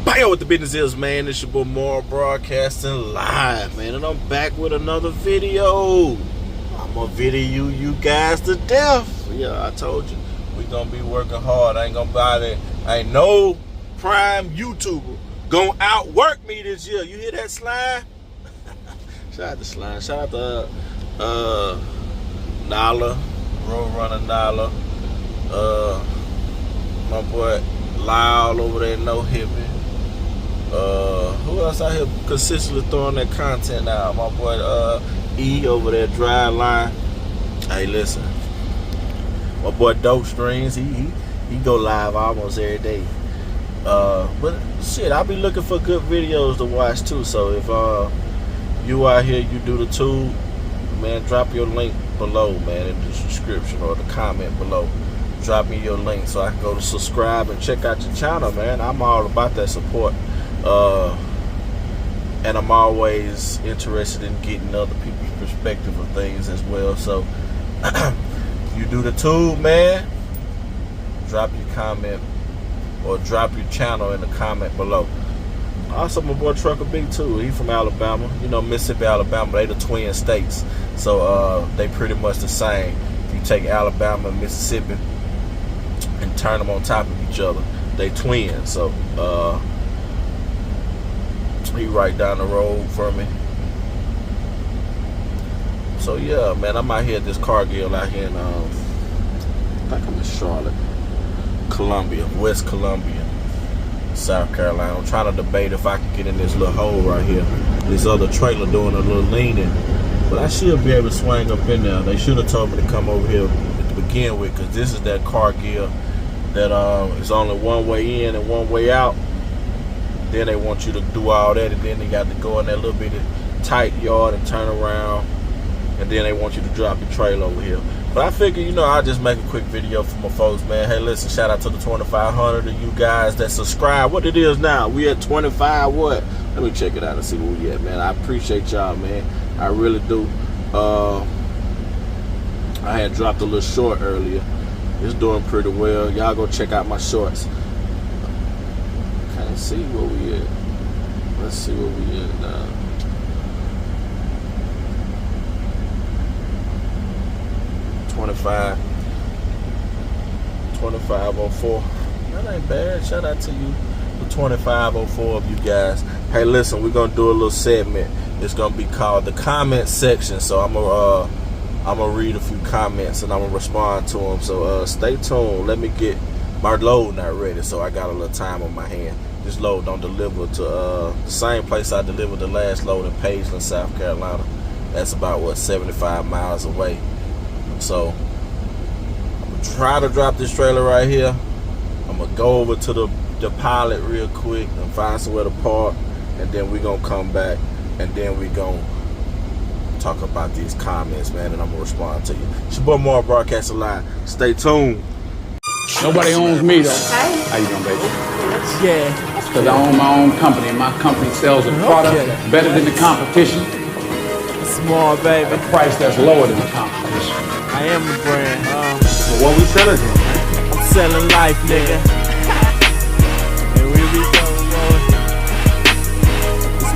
Bam, what the business is, man. It's your boy Moore broadcasting live, man, and I'm back with another video. I'm gonna video you guys to death. Yeah, I told you we gonna be working hard. I ain't gonna buy that. Ain't no prime YouTuber gonna outwork me this year. You hear that, Slime? Shout out to Slime. Shout out to Nala, Roadrunner Nala. My boy Lyle over there, No Hippie. Who else out here consistently throwing that content out? My boy E over there, Dry Line. Hey, listen, my boy Dope Strings, he go live almost every day. But shit, I be looking for good videos to watch too. So if you out here, you do the tube, man, drop your link below, man, in the description or the comment below. Drop me your link so I can go to subscribe and check out your channel, man. I'm all about that support. And I'm always interested in getting other people's perspective of things as well. So you do the tube, man, drop your comment or drop your channel in the comment below. Also, my boy Trucker Big too. He from Alabama. You know, Mississippi, Alabama, they the twin states. So they pretty much the same. If you take Alabama and Mississippi and turn them on top of each other, they twins. So he right down the road from me. So yeah, man, I'm out here at this Cargill out here in I think I'm in Charlotte, Columbia, West Columbia, South Carolina. I'm trying to debate if I can get in this little hole right here. This other trailer doing a little leaning, but I should be able to swing up in there. They should have told me to come over here to begin with, because this is that Cargill that is only one way in and one way out. Then they want you to do all that, and then they got to go in that little bitty tight yard and turn around, and then they want you to drop your trailer over here. But I figure, you know, I'll just make a quick video for my folks, man. Hey, listen, shout out to the 2,500 of you guys that subscribe. What it is now? We at 25 what? Let me check it out and see where we at, man. I appreciate y'all, man. I really do. I had dropped a little short earlier. It's doing pretty well. Y'all go check out my shorts. Can't see where we at. Let's see where we at now. $25.04. That ain't bad. Shout out to you, the 2504 of you guys. Hey, listen, we're gonna do a little segment. It's gonna be called the comment section. So I'm gonna read a few comments and I'm gonna respond to them. So stay tuned. Let me get my load not ready, so I got a little time on my hand. This load don't deliver to the same place I delivered the last load in Pageland, South Carolina. That's about what, 75 miles away. So I'm gonna try to drop this trailer right here. I'm gonna go over to the pilot real quick and find somewhere to park, and then we gonna come back, and then we gonna talk about these comments, man, and I'm gonna respond to you. It's your boy Moore broadcasting live. Stay tuned. Nobody owns me though. Hi. How you doing, baby? Yeah. Because I own my own company, and my company sells a product better than the competition, Small baby. at a price that's lower than the competition. I am the brand. So what we selling then? I'm selling life, nigga. And we go,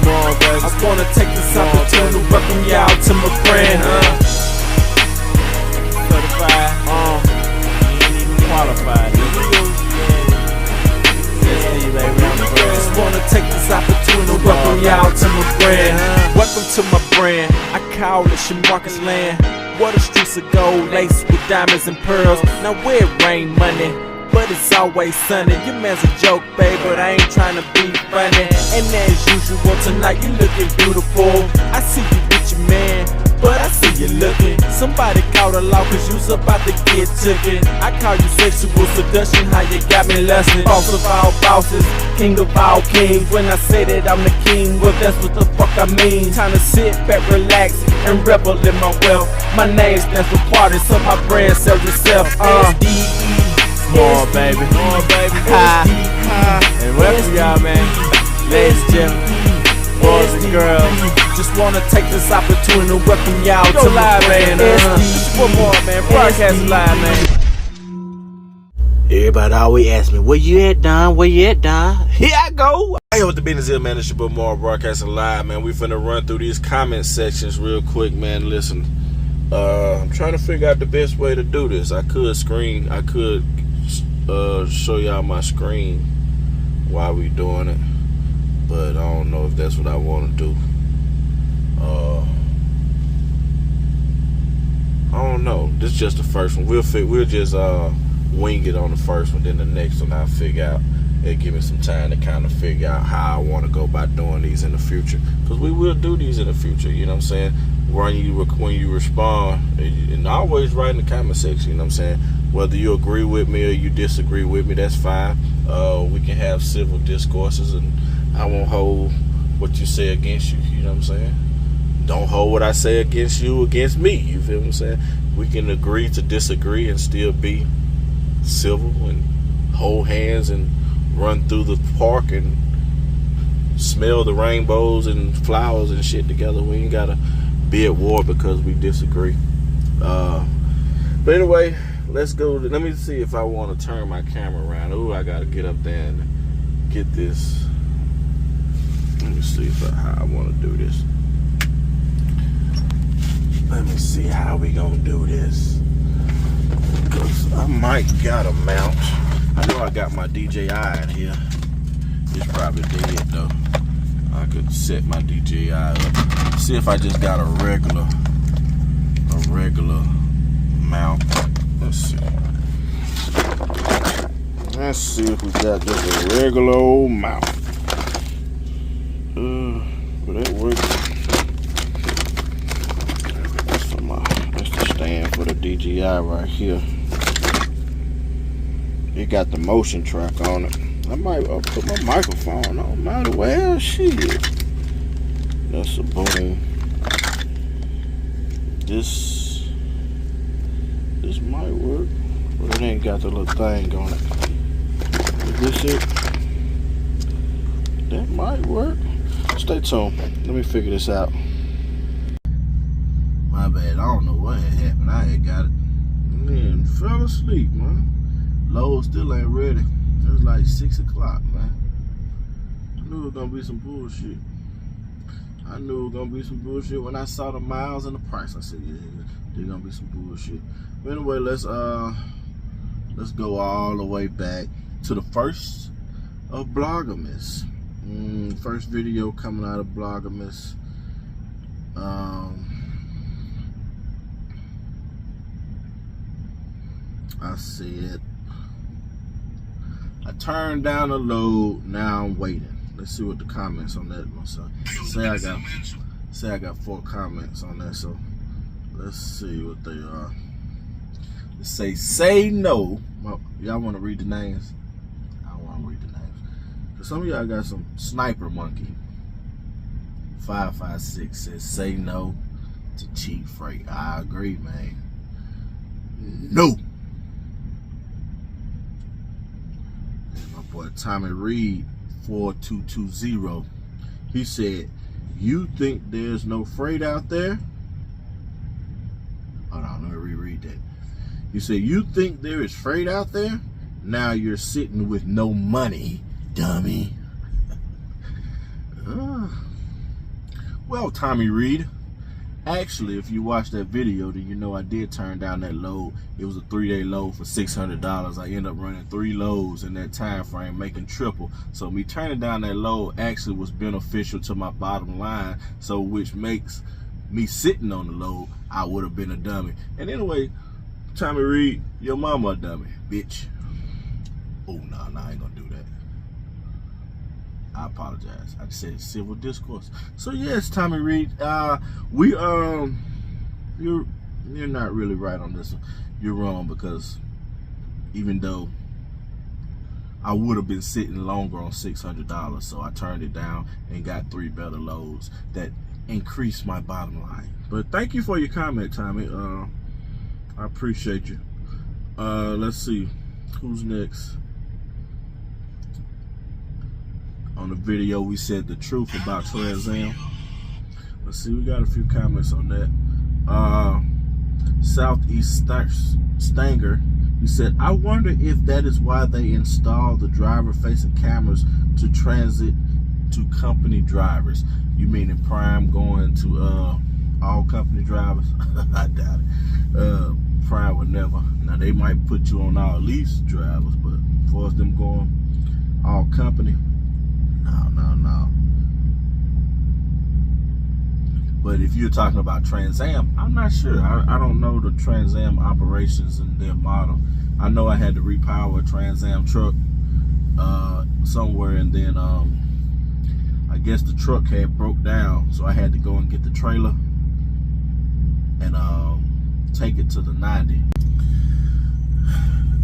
Small baby. I wanna take this opportunity to welcome y'all to my brand. Certified. You ain't even qualified. I just wanna take this opportunity to welcome y'all to my brand. Welcome to my brand. I call it Shamarcus Land. What the streets of gold laced with diamonds and pearls. Now where it rain money, but it's always sunny. Your man's a joke, babe, but I ain't trying to be funny. And as usual, tonight you looking beautiful. I see you with your man, but I see you looking. Somebody call the law, cause you's about to get taken. I call you sexual seduction, how you got me lusting. Boss of all bosses, king of all kings. When I say that I'm the king, well that's what the fuck I mean. Time to sit back, relax, and revel in my wealth. My name stands for party, so my brand sells itself. S-D-E, Small baby, Small baby, and welcome y'all, man. Ladies and gentlemen, boys and girls, just wanna take this opportunity to welcome y'all to live, man. One more, man. Broadcast live, man. Everybody always ask me, where you at, Don? Where you at, Don? Here I go. Hey, what the business is, man? It's your boy Marv broadcasting live, man. We finna run through these comment sections real quick, man. Listen, I'm trying to figure out the best way to do this. I could show y'all my screen while we doing it, but I don't know if that's what I want to do. I don't know. This is just the first one. We'll just wing it on the first one. Then the next one I'll figure out. It'll give me some time to kind of figure out how I want to go about doing these in the future. Because we will do these in the future. You know what I'm saying? When you respond, and always write in the comment section. You know what I'm saying? Whether you agree with me or you disagree with me, that's fine. We can have civil discourses, and I won't hold what you say against you. You know what I'm saying? Don't hold what I say against you against me. You feel what I'm saying? We can agree to disagree and still be civil and hold hands and run through the park and smell the rainbows and flowers and shit together. We ain't gotta be at war because we disagree. But anyway, let's go. Let me see if I want to turn my camera around. Ooh, I gotta get up there and get this. Let me see how I want to do this. Let me see how we gonna do this. Because I might gotta mount. I know I got my DJI in here. It's probably dead though. I could set my DJI up. See if I just got a regular mount. Let's see. Let's see if we got just a regular old mount. Will that work? That's the stand for the DJI right here. It got the motion track on it. I might put my microphone on. Might as well, shit. That's a boom. This might work, but it ain't got the little thing on it. Is this it? That might work. Stay tuned. Let me figure this out. My bad. I don't know what had happened. I had got it. Man, fell asleep, man. Load still ain't ready. It was like 6 o'clock, man. I knew it was gonna be some bullshit. When I saw the miles and the price. I said, yeah, there's gonna be some bullshit. But anyway, let's go all the way back to the first of Vlogmas. First video coming out of Vlogmas. I said I turned down the load, now I'm waiting. Let's see what the comments on that one say. Say I got 4 comments on that, so let's see what they are. They say no. Y'all want to read the names? I don't want to read the names. Cause some of y'all got some Sniper Monkey. 556 says say no to cheap freight. I agree, man. No. Boy, Tommy Reed 4220, he said, you think there's no freight out there? Hold on, let me reread that. He said, you think there is freight out there? Now you're sitting with no money, dummy. Well, Tommy Reed, actually, if you watch that video, then you know I did turn down that load. It was a 3-day load for $600. I ended up running 3 loads in that time frame, making triple. So me turning down that load actually was beneficial to my bottom line. So which makes me sitting on the load, I would have been a dummy. And anyway, Tommy Reed, your mama a dummy, bitch. Oh, no, I ain't gonna do that. I apologize. I just said civil discourse. So yes, Tommy Reed, you're not really right on this one. You're wrong, because even though I would have been sitting longer on $600, so I turned it down and got 3 better loads that increased my bottom line. But thank you for your comment, Tommy. I appreciate you. Let's see who's next. On the video, we said the truth about Trans Am. Let's see, we got a few comments on that. Southeast Stanger, He said, I wonder if that is why they installed the driver-facing cameras to transit to company drivers. You mean in Prime going to all company drivers? I doubt it. Prime would never. Now they might put you on all lease drivers, but as far as them going all company, no. But if you're talking about Trans Am, I'm not sure. I don't know the Trans Am operations and their model. I know I had to repower a Trans Am truck somewhere, and then I guess the truck had broke down, so I had to go and get the trailer and take it to the 90.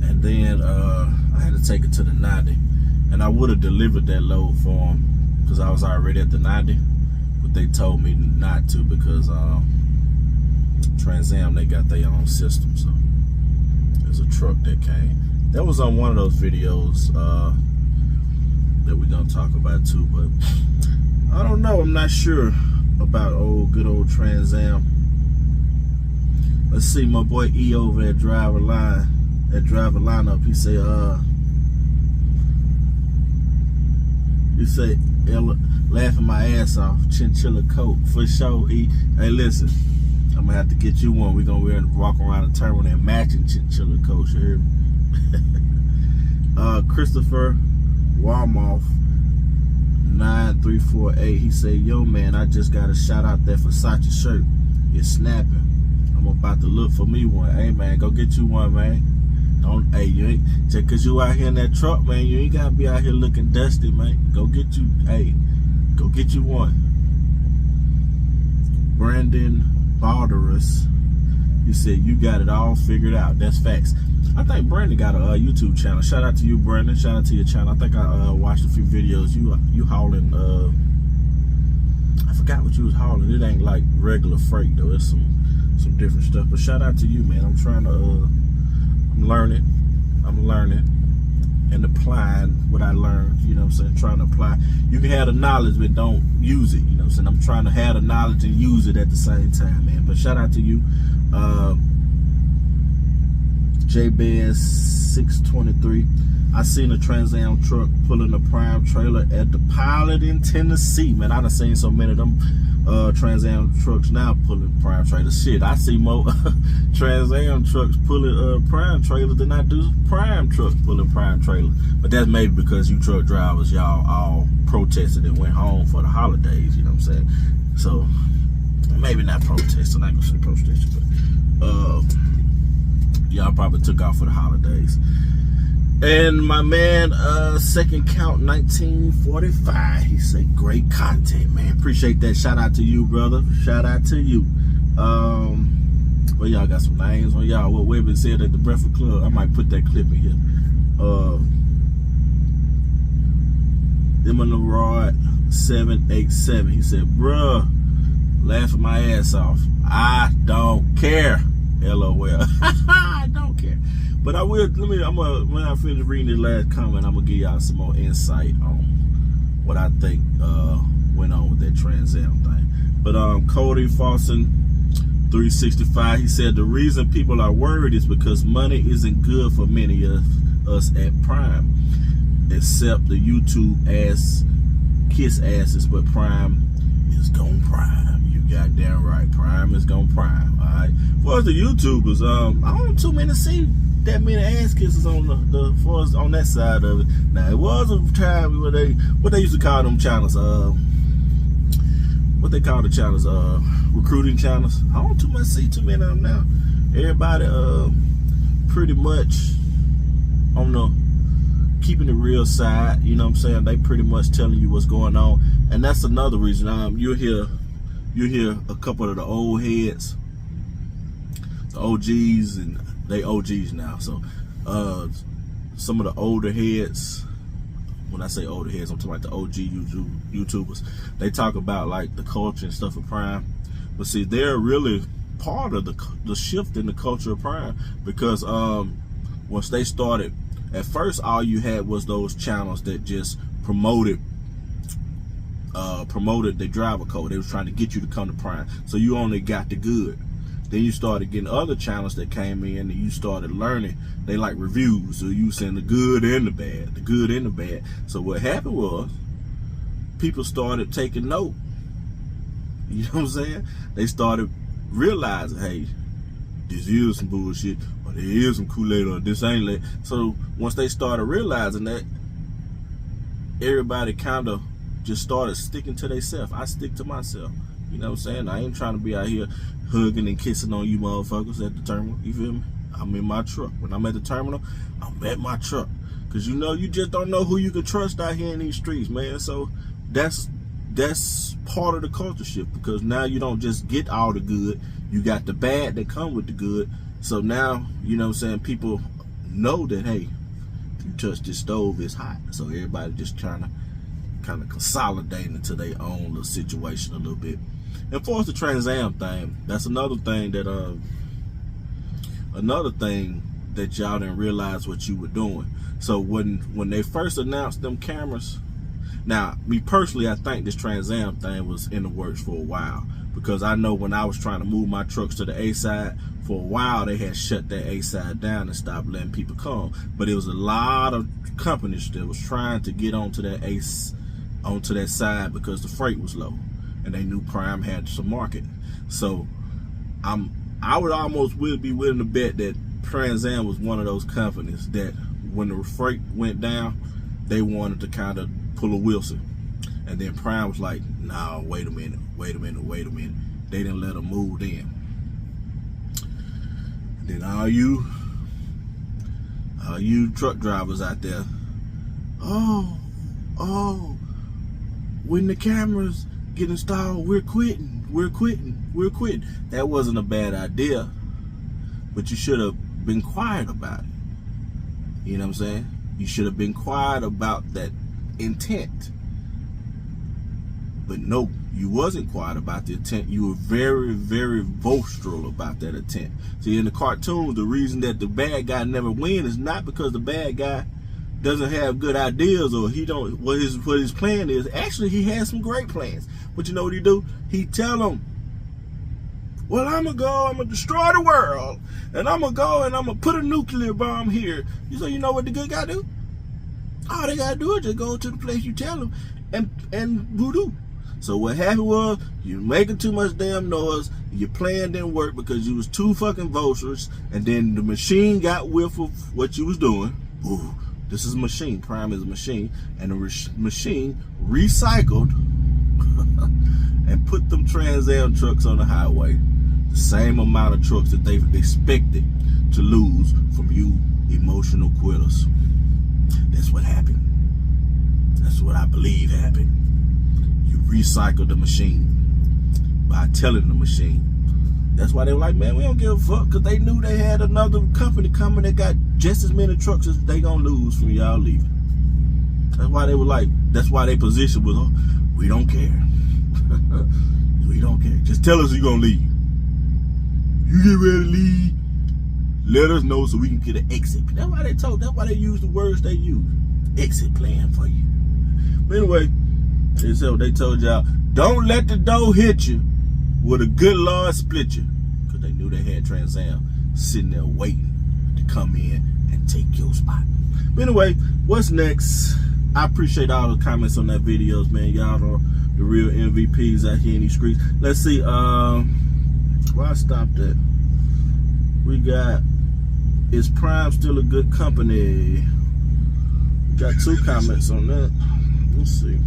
And then I had to take it to the 90, and I would have delivered that load for them because I was already at the 90. They told me not to because Trans Am, they got their own system. So there's a truck that came. That was on one of those videos that we're gonna talk about too. But I don't know. I'm not sure about good old Trans Am. Let's see, my boy E over at Driver Lineup. He say, laughing my ass off, chinchilla coat for sure. Hey, listen, I'm gonna have to get you one. We're gonna wear and walk around the terminal in matching chinchilla coats. You hear me? Christopher Walmoff 9348. He said, "Yo, man, I just got a shout out that Versace shirt. It's snapping. I'm about to look for me one. Hey, man, go get you one, man. Don't, hey, you ain't just cause you out here in that truck, man. You ain't gotta be out here looking dusty, man. Go get you. Hey." Go get you one. Brandon Balderus, he said, you got it all figured out. That's facts. I think Brandon got a YouTube channel. Shout out to you, Brandon. Shout out to your channel. I think I watched a few videos. You hauling, I forgot what you was hauling. It ain't like regular freight though. It's some different stuff. But shout out to you, man. I'm trying to, I'm learning and applying what I learned, you know what I'm saying, trying to apply. You can have the knowledge, but don't use it, you know what I'm saying. I'm trying to have the knowledge and use it at the same time, man. But shout out to you. JBS 623. I seen a Trans Am truck pulling a Prime trailer at the Pilot in Tennessee. Man, I done seen so many of them Trans Am trucks now pulling Prime trailers. Shit, I see more Trans Am trucks pulling Prime trailers than I do Prime trucks pulling Prime trailers. But that's maybe because you truck drivers, y'all all protested and went home for the holidays, you know what I'm saying? So, maybe not protesting, I ain't gonna say protesting, but y'all probably took off for the holidays. And my man, Second Count 1945, he said, great content, man. Appreciate that. Shout out to you, brother. Shout out to you. Well, y'all got some names on y'all. What Webbin said at the Breakfast Club. I might put that clip in here. Emma Rod 787. He said, bruh, laughing my ass off. I don't care. LOL. I don't care. But I will, when I finish reading this last comment, I'm gonna give y'all some more insight on what I think went on with that Trans Am thing. But Cody Fawson 365, he said the reason people are worried is because money isn't good for many of us at Prime, except the YouTube ass kiss asses, but Prime is gon' Prime. You goddamn right, Prime is gon' Prime. All right. For the YouTubers, I don't too many see that many ass kisses on on that side of it. Now it was a time where what they used to call them channels, what they call the channels, recruiting channels. I don't too much see too many of them now. Everybody pretty much on the keeping the real side, you know what I'm saying? They pretty much telling you what's going on. And that's another reason you'll hear a couple of the old heads, the OGs, and they OGs now. So some of the older heads, when I say older heads, I'm talking about the OG YouTubers. They talk about like the culture and stuff of Prime. But see, they're really part of the shift in the culture of Prime, because once they started, at first all you had was those channels that just promoted the driver code. They was trying to get you to come to Prime, so you only got the good. Then you started getting other channels that came in, and you started learning they like reviews. So you saying the good and the bad, the good and the bad. So what happened was, people started taking note. You know what I'm saying? They started realizing, hey, this is some bullshit, or there is some Kool-Aid, or this ain't lit. So once they started realizing that, everybody kind of just started sticking to themselves. I stick to myself. You know what I'm saying? I ain't trying to be out here hugging and kissing on you motherfuckers at the terminal. You feel me? I'm in my truck. When I'm at the terminal, I'm at my truck. Because you know, you just don't know who you can trust out here in these streets, man. So that's part of the culture shift, because now you don't just get all the good. You got the bad that come with the good. So now, you know what I'm saying, people know that, hey, if you touch this stove, it's hot. So everybody just trying to kind of consolidate into their own little situation a little bit. And for the Trans Am thing, that's another thing that y'all didn't realize what you were doing. So when they first announced them cameras, now me personally, I think this Trans Am thing was in the works for a while, because I know when I was trying to move my trucks to the A side, for a while they had shut that A side down and stopped letting people come. But it was a lot of companies that was trying to get onto that side because the freight was low, and they knew Prime had some market. So I would almost be willing to bet that Trans Am was one of those companies that when the freight went down, they wanted to kind of pull a Wilson. And then Prime was like, nah, wait a minute. They didn't let them move in. And then all you truck drivers out there, oh, when the cameras get installed, we're quitting. That wasn't a bad idea, but you should have been quiet about it. You know what I'm saying? You should have been quiet about that intent. But no, you wasn't quiet about the intent. You were very, very vocal about that intent. See, in the cartoons, the reason that the bad guy never wins is not because the bad guy doesn't have good ideas, or he don't what his plan is. Actually, he has some great plans. But you know what he do? He tell them, well, I'm gonna destroy the world, and I'm gonna put a nuclear bomb here. You know what the good guy do? All they gotta do is just go to the place you tell them and voodoo. So what happened was, you making too much damn noise, your plan didn't work because you was too fucking vultures, and then the machine got whiff of what you was doing. Ooh, this is a machine. Prime is a machine, and the machine recycled and put them Trans Am trucks on the highway. The same amount of trucks that they expected to lose from you emotional quitters. That's what happened. That's what I believe happened. You recycled the machine by telling the machine. That's why they were like, man, we don't give a fuck, because they knew they had another company coming that got just as many trucks as they gonna lose from y'all leaving. That's why they were like, that's why their position was, oh, we don't care. We don't care. Just tell us you're gonna leave. You get ready to leave, let us know so we can get an exit. That's why they use the words they use. Exit plan for you. But anyway, they told y'all, don't let the door hit you with a good Lord split you. Because they knew they had Trans Am sitting there waiting to come in and take your spot. But anyway, what's next? I appreciate all the comments on that videos, man. Y'all are the real MVPs out here in these streets. Let's see, where I stopped at. We got, is Prime still a good company? We got 2 comments on that. Let's see.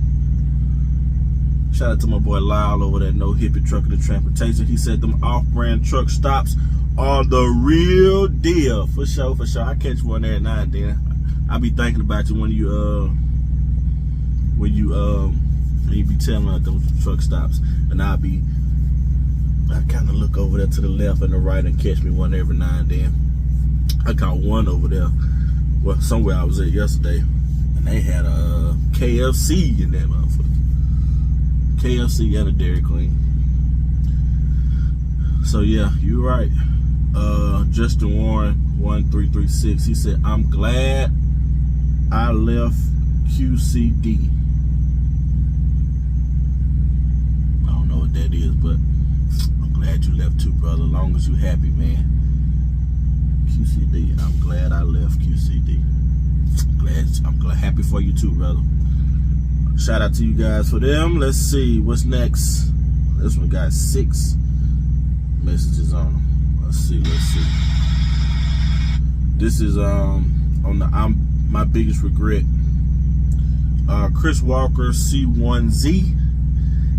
Shout out to my boy Lyle over there, No Hippie Trucker the Transportation. He said them off-brand truck stops are the real deal. For sure. I catch one every now and then. I be thinking about you when you be telling about them truck stops, and I kind of look over there to the left and the right and catch me one every now and then. I caught one over there, well, somewhere I was at yesterday, and they had a KFC in that motherfucker. KFC and a Dairy Queen. So yeah, you're right. Justin Warren 1336. He said, I'm glad I left QCD. I don't know what that is, but I'm glad you left too, brother. As long as you happy, man. QCD. I'm glad I left QCD. I'm glad, happy for you too, brother. Shout out to you guys for them. Let's see what's next. This one got 6 messages on them. Let's see. This is on the my biggest regret. Chris Walker C1Z.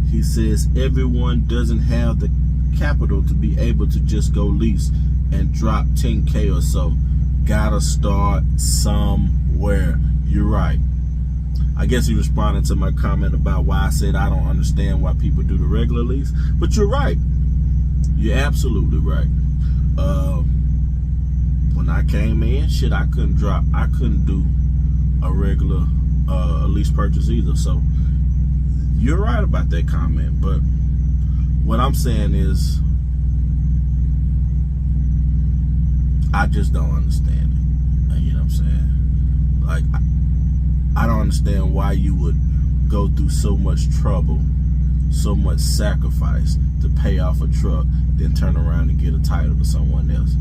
He says everyone doesn't have the capital to be able to just go lease and drop 10K or so. Gotta start somewhere. You're right. I guess he responded to my comment about why I said I don't understand why people do the regular lease. But you're right. You're absolutely right. When I came in, shit, I couldn't do a regular lease purchase either. So you're right about that comment. But what I'm saying is, I just don't understand it. You know what I'm saying? Like, I don't understand why you would go through so much trouble, so much sacrifice to pay off a truck, then turn around and get a title to someone else.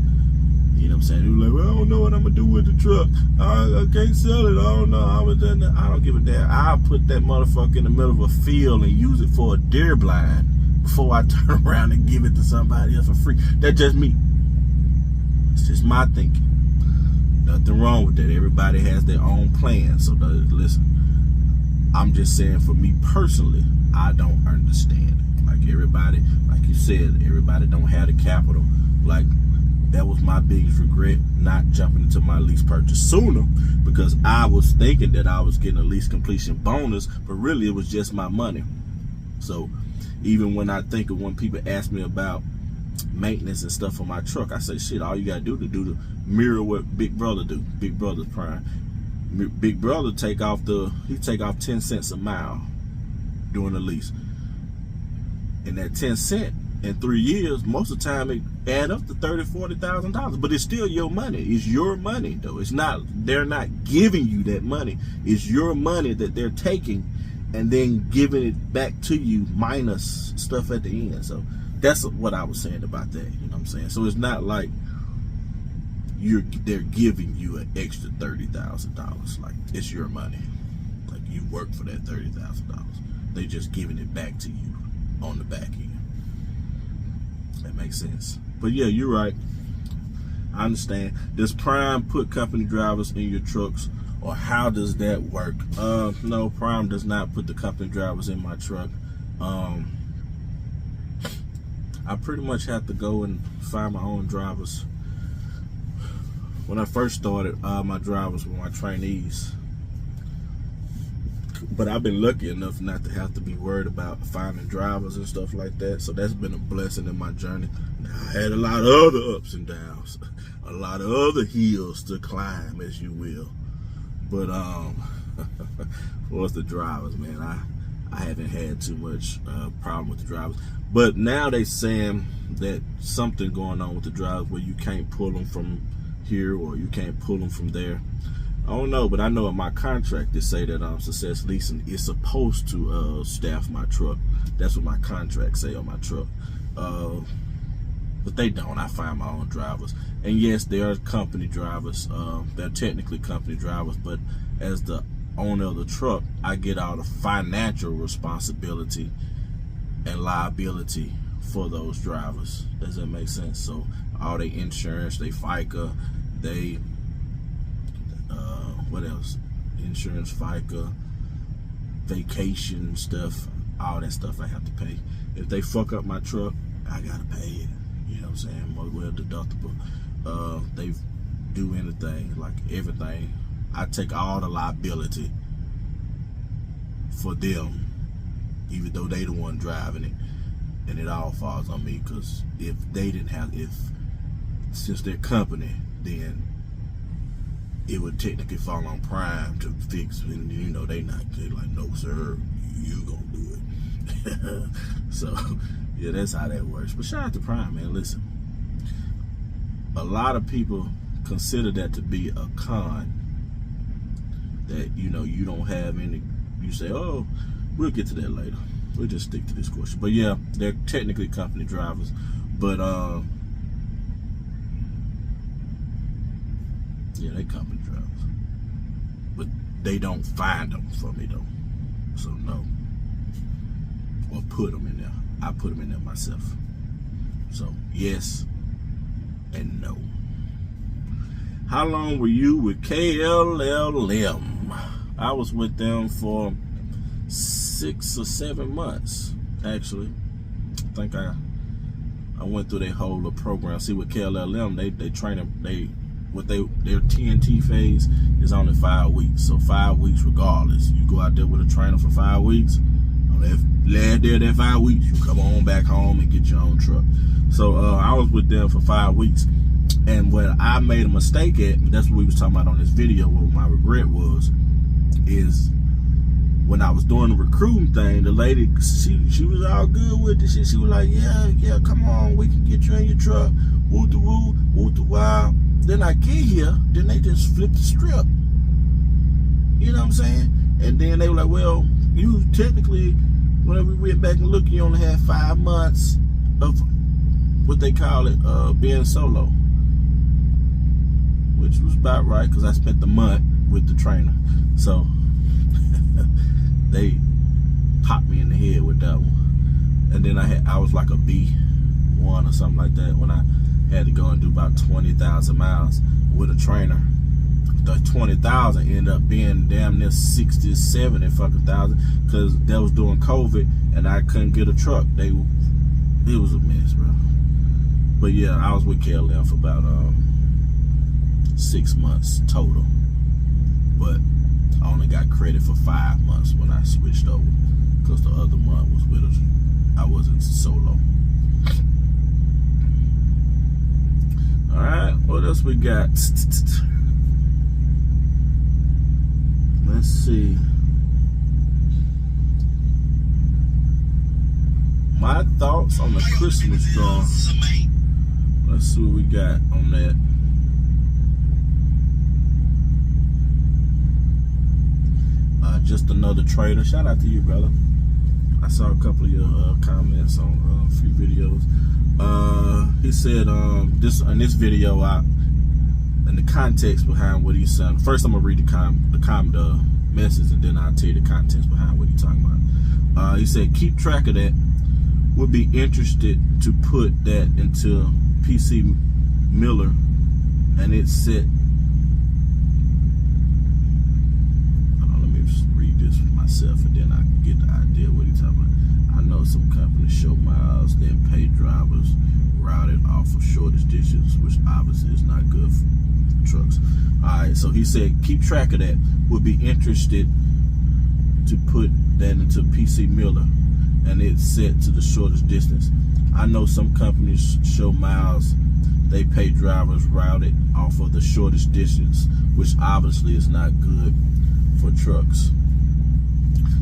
You know what I'm saying? You're like, well, I don't know what I'm going to do with the truck. I can't sell it. I don't know. I don't give a damn. I'll put that motherfucker in the middle of a field and use it for a deer blind before I turn around and give it to somebody else for free. That's just me. It's just my thinking. Nothing wrong with that. Everybody has their own plan. So listen, I'm just saying, for me personally, I don't understand it. Like everybody, like you said, everybody don't have the capital. Like, that was my biggest regret, not jumping into my lease purchase sooner, because I was thinking that I was getting a lease completion bonus, but really it was just my money. So even when people ask me about maintenance and stuff on my truck, I say, shit, all you gotta do to mirror what Big Brother do. Big Brother's Prime. Big Brother take off 10 cents a mile during the lease. And that 10 cent in 3 years, most of the time it add up to $30,000-$40,000. But it's still your money. It's your money though. It's not, they're not giving you that money. It's your money that they're taking and then giving it back to you minus stuff at the end. So that's what I was saying about that. You know what I'm saying? So it's not like they're giving you an extra $30,000. Like, it's your money. Like, you work for that $30,000. They just giving it back to you on the back end. That makes sense. But yeah, you're right. I understand. Does Prime put company drivers in your trucks, or how does that work? No, Prime does not put the company drivers in my truck. I pretty much have to go and find my own drivers. When I first started, my drivers were my trainees. But I've been lucky enough not to have to be worried about finding drivers and stuff like that. So that's been a blessing in my journey. I had a lot of other ups and downs, a lot of other hills to climb, as you will. But for the drivers, man, I haven't had too much problem with the drivers. But now they saying that something going on with the drivers where you can't pull them from here or you can't pull them from there. I don't know, but I know in my contract they say that Success Leasing is supposed to staff my truck. That's what my contract say on my truck. But they don't. I find my own drivers. And yes, they are company drivers. They're technically company drivers, but as the owner of the truck, I get all the financial responsibility and liability for those drivers. Does that make sense? So all their insurance, they FICA, they what else? Insurance, FICA, vacation stuff, all that stuff I have to pay. If they fuck up my truck, I gotta pay it. You know what I'm saying? Well deductible. They do anything, like everything. I take all the liability for them, even though they the one driving it, and it all falls on me. Because if they didn't have, since they're company, then it would technically fall on Prime to fix, and you know they like, no sir, you gonna do it. So yeah, that's how that works. But shout out to Prime, man. Listen, a lot of people consider that to be a con, that you don't have any. You say, oh, we'll get to that later. We'll just stick to this question. But yeah, they're technically company drivers, but Yeah, they company drivers. But they don't find them for me though. So no. Or put them in there. I put them in there myself. So yes and no. How long were you with KLLM? I was with them for 6 or 7 months, actually. I think I went through their whole little program. See, with KLLM, they train them. Their TNT phase is only 5 weeks. So 5 weeks regardless. You go out there with a trainer for 5 weeks. On that last day of that 5 weeks, you come on back home and get your own truck. So I was with them for 5 weeks. And what I made a mistake at, that's what we was talking about on this video, what my regret was, is when I was doing the recruiting thing, the lady, she was all good with it. She was like, yeah, come on, we can get you in your truck. Woo-the-woo, woo-the-wow. Then I get here, then they just flip the script. You know what I'm saying? And then they were like, well, you technically, whenever we went back and looked, you only had 5 months of what they call it, being solo. Which was about right, because I spent the month with the trainer. So they popped me in the head with that one. And then I was like a B1 or something like that when I had to go and do about 20,000 miles with a trainer. The 20,000 ended up being damn near 60, 70 fucking thousand, because that was during COVID and I couldn't get a truck. It was a mess, bro. But yeah, I was with KLM for about 6 months total. But I only got credit for 5 months when I switched over, because the other month was with us. I wasn't solo. Alright, what else we got? Let's see. My thoughts on the Christmas draw. Let's see what we got on that. Just another trader. Shout out to you, brother. I saw a couple of your comments on a few videos. He said in this video, and the context behind what he's saying. First, I'm gonna read the message, and then I'll tell you the context behind what he's talking about. He said, keep track of that. Would be interested to put that into PC Miller, and it's set. Let me just read this for myself, and then I can get the idea what he's talking about. I know some companies show miles, then pay drivers routed off of shortest distance, which obviously is not good for trucks. Alright, so he said keep track of that. Would be interested to put that into PC Miller, and it's set to the shortest distance. I know some companies show miles, they pay drivers routed off of the shortest distance, which obviously is not good for trucks.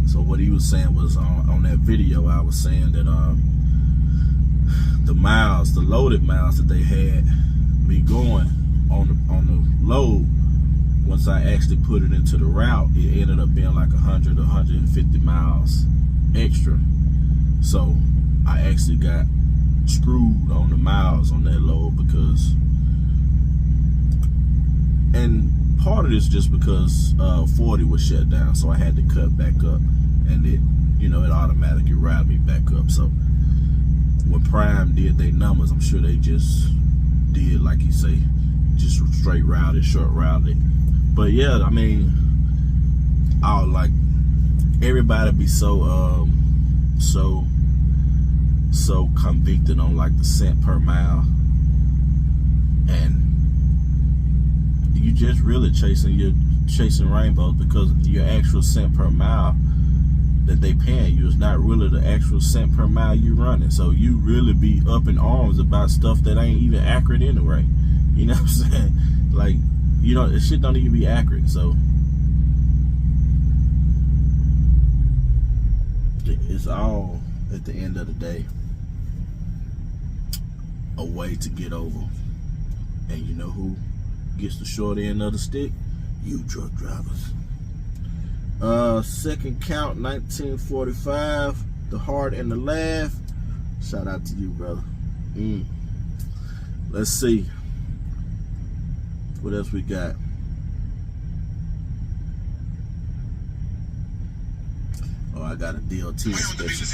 So what he was saying was on that video, I was saying that the miles, the loaded miles that they had me going on the load, once I actually put it into the route, it ended up being like 100 or 150 miles extra. So I actually got screwed on the miles on that load, because, and part of this just because 40 was shut down, so I had to cut back up, and it automatically routed me back up. So when Prime did their numbers, I'm sure they just did, like you say, just straight routed, short routed. But yeah, I mean, I would like everybody be so convicted on like the cent per mile, and you just really chasing rainbows, because your actual cent per mile that they paying you is not really the actual cent per mile you running. So you really be up in arms about stuff that ain't even accurate anyway. You know what I'm saying? Like, this shit don't even be accurate. So it's all, at the end of the day, a way to get over. And you know who gets the short end of the stick? You truck drivers. Second count, 1945. The Heart and the Laugh. Shout out to you, brother. Let's see what else we got. Oh, I got a DOT inspection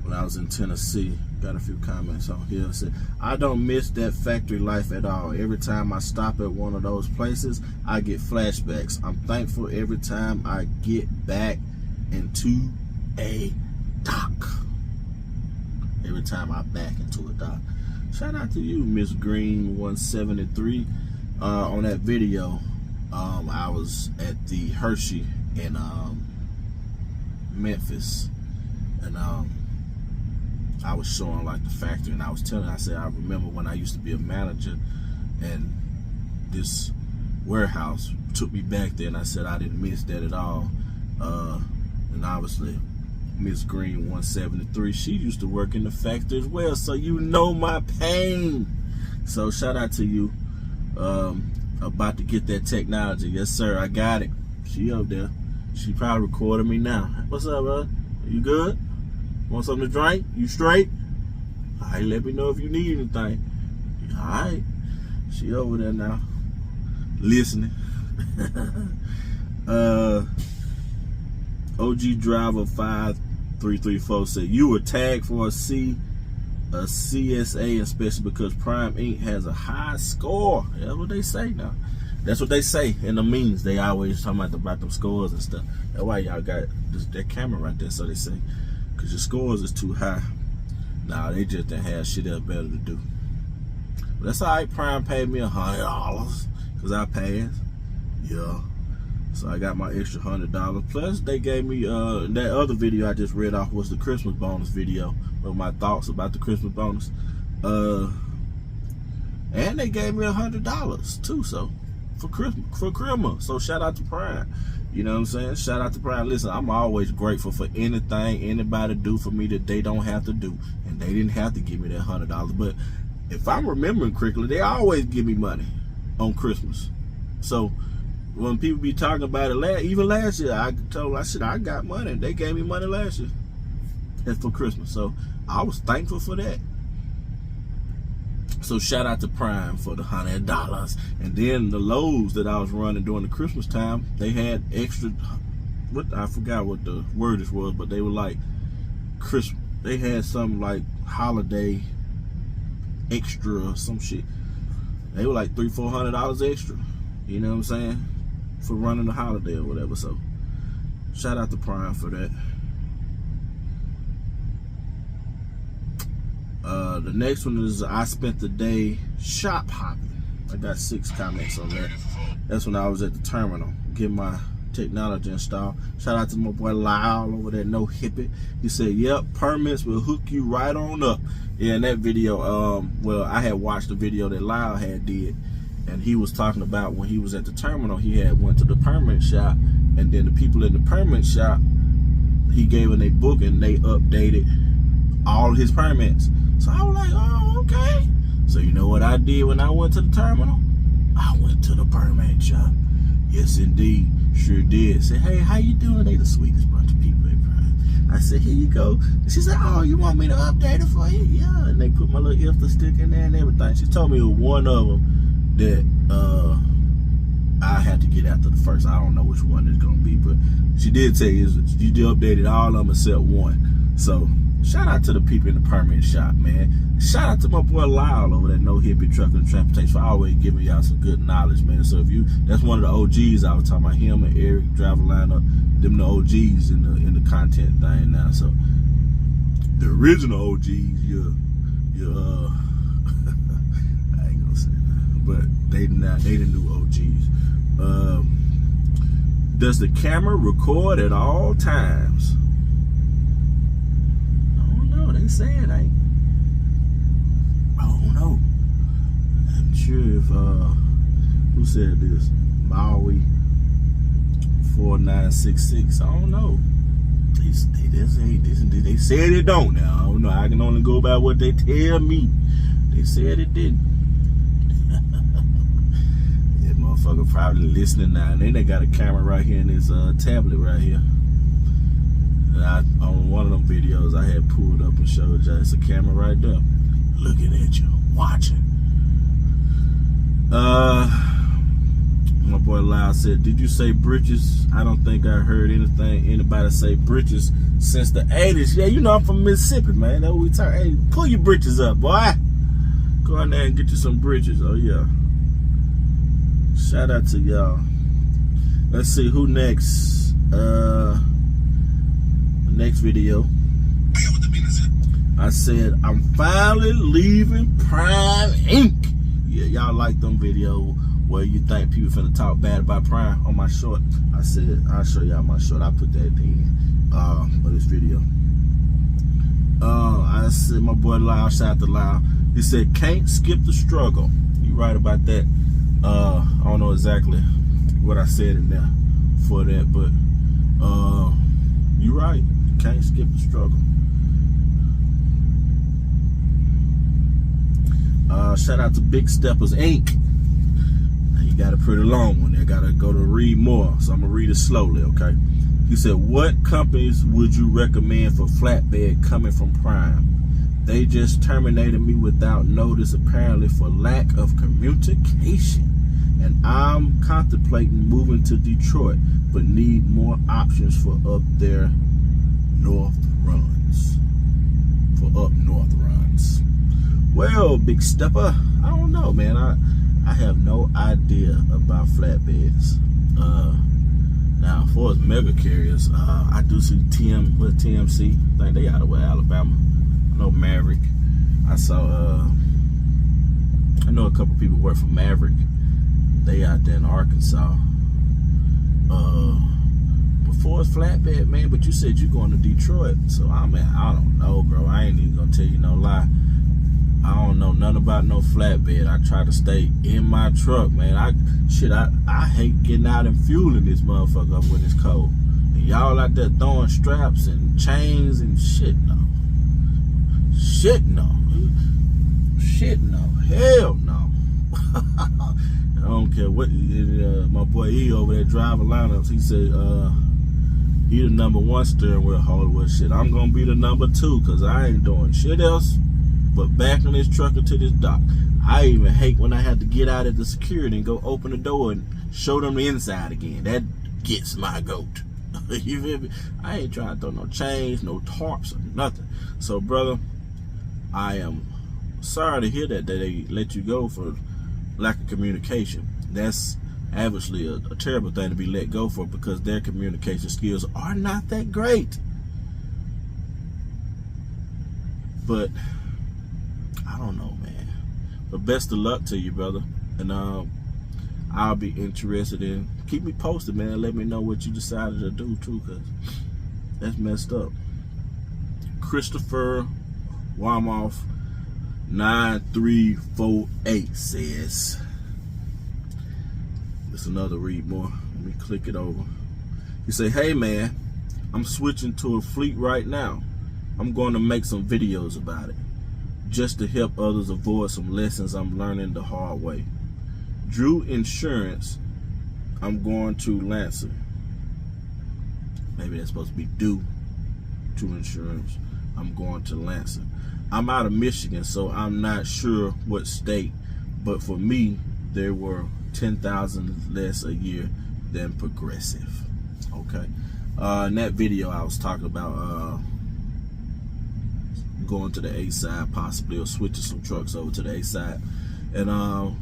when I was in Tennessee. Got a few comments on here. Said, I don't miss that factory life at all. Every time I stop at one of those places, I get flashbacks. I'm thankful every time I get back into a dock. Every time I back into a dock. Shout out to you, Miss Green 173. On that video, I was at the Hershey in Memphis, and I was showing like the factory, and I was telling, I said, I remember when I used to be a manager, and this warehouse took me back there, and I said I didn't miss that at all. And obviously, Miss Green 173, she used to work in the factory as well, so you know my pain. So shout out to you. About to get that technology. Yes, sir, I got it. She up there. She probably recording me now. What's up, bro? You good? Want something to drink? You straight? All right, let me know if you need anything. All right. She over there now, listening. OG Driver 5334 said, you were tagged for a CSA inspection because Prime Inc. has a high score. That's what they say now. That's what they say in the memes. They always talking about them scores and stuff. That's why y'all got that camera right there, so they say. Because your scores is too high. Nah, they just didn't have shit else better to do. But that's all right. Prime paid me $100 because I passed. Yeah. So I got my extra $100. Plus, they gave me, that other video I just read off was the Christmas bonus video with my thoughts about the Christmas bonus. And they gave me $100 too, so for Christmas. So shout out to Prime. You know what I'm saying? Shout out to Prime. Listen, I'm always grateful for anything anybody do for me that they don't have to do. And they didn't have to give me that $100. But if I'm remembering correctly, they always give me money on Christmas. So when people be talking about it, even last year, I told them, I said, I got money. They gave me money last year. That's for Christmas. So I was thankful for that. So shout out to Prime for the $100. And then the lows that I was running during the Christmas time, they had extra, I forgot what the word was, but they were like Christmas. They had some like holiday extra or some shit. They were like $300-400 extra. You know what I'm saying? For running the holiday or whatever. So shout out to Prime for that. The next one is I spent the day shop hopping. I got 6 comments on that. That's when I was at the terminal getting my technology installed. Shout out to my boy Lyle over there, No Hippie. He said, yep, permits will hook you right on up. Yeah, in that video, well, I had watched the video that Lyle had did, and he was talking about when he was at the terminal, he had went to the permit shop, and then the people in the permit shop, he gave them a book and they updated all his permits. So I was like, oh, okay. So you know what I did when I went to the terminal? I went to the permit shop. Yes, indeed. Sure did. Said, hey, how you doing? They the sweetest bunch of people at Prime. I said, here you go. And she said, oh, you want me to update it for you? Yeah. And they put my little IFTA stick in there and everything. She told me it was one of them that I had to get after the first. I don't know which one it's going to be, but she did tell you you did updated all of them except one. So shout out to the people in the permit shop, man. Shout out to my boy Lyle over there, No Hippie Truck and Transportation, for always giving y'all some good knowledge, man. So if you, that's one of the OGs I was talking about, him and Eric, Driver Lineup, them the OGs in the content thing now. So the original OGs, I ain't gonna say that, but they the new OGs. Does the camera record at all times? They say it ain't. I don't know. I'm sure if who said this? Maui 4966. I don't know. They said it don't now. I don't know. I can only go by what they tell me. They said it didn't. That motherfucker probably listening now. And then they got a camera right here in this tablet right here. On one of them videos I had pulled up and showed you, it's a camera right there looking at you, watching. My boy Lyle said, did you say britches? I don't think I heard anybody say britches since the 80s. Yeah, you know I'm from Mississippi, man. That's what we talk. Hey, pull your britches up, boy. Go in there and get you some britches. Oh, yeah. Shout out to y'all. Let's see who next. The next video. I said, I'm finally leaving Prime Inc. Yeah, y'all like them videos where you think people finna talk bad about Prime on my short. I said, I'll show y'all my short. I put that in for this video. I said, my boy Lyle, shout out to Lyle. He said, can't skip the struggle. You right about that. I don't know exactly what I said in there for that, but you right. You can't skip the struggle. Shout out to Big Steppers Inc. You got a pretty long one. I gotta go to read more, so I'm gonna read it slowly, okay? He said, what companies would you recommend for flatbed coming from Prime? They just terminated me without notice, apparently for lack of communication. And I'm contemplating moving to Detroit, but need more options for up there north runs. For up north runs. Well, Big Stepper, I don't know, man. I have no idea about flatbeds. Now, as far as mega carriers, I do see TMC. I think they out of Alabama. I know Maverick. I know a couple people work for Maverick. They out there in Arkansas. Before it's flatbed, man, but you said you're going to Detroit. So, I don't know, bro. I ain't even going to tell you no lie. I don't know nothing about no flatbed. I try to stay in my truck, man. I hate getting out and fueling this motherfucker up when it's cold. And y'all out there throwing straps and chains and shit, no. Shit, no. Shit, no. Hell, no. I don't care what. My boy E over there driving lineups, he said, he the #1 steering wheel holder. Well, shit, I'm going to be the #2 because I ain't doing shit else but back on this truck into this dock. I even hate when I have to get out at the security and go open the door and show them the inside again. That gets my goat. You feel me? I ain't trying to throw no chains, no tarps, or nothing. So, brother, I am sorry to hear that they let you go for lack of communication. That's obviously a terrible thing to be let go for because their communication skills are not that great. But I don't know, man. But best of luck to you, brother. And I'll be interested in. Keep me posted, man. Let me know what you decided to do too, cause that's messed up. Christopher Wamoff 9348 says. It's another read more. Let me click it over. You say, hey man, I'm switching to a fleet right now. I'm going to make some videos about it, just to help others avoid some lessons I'm learning the hard way. Drew Insurance, I'm going to Lansing. Maybe that's supposed to be due to insurance. I'm going to Lansing. I'm out of Michigan, so I'm not sure what state, but for me, there were 10,000 less a year than Progressive. Okay. In that video, I was talking about going to the A side possibly, or switching some trucks over to the A side, and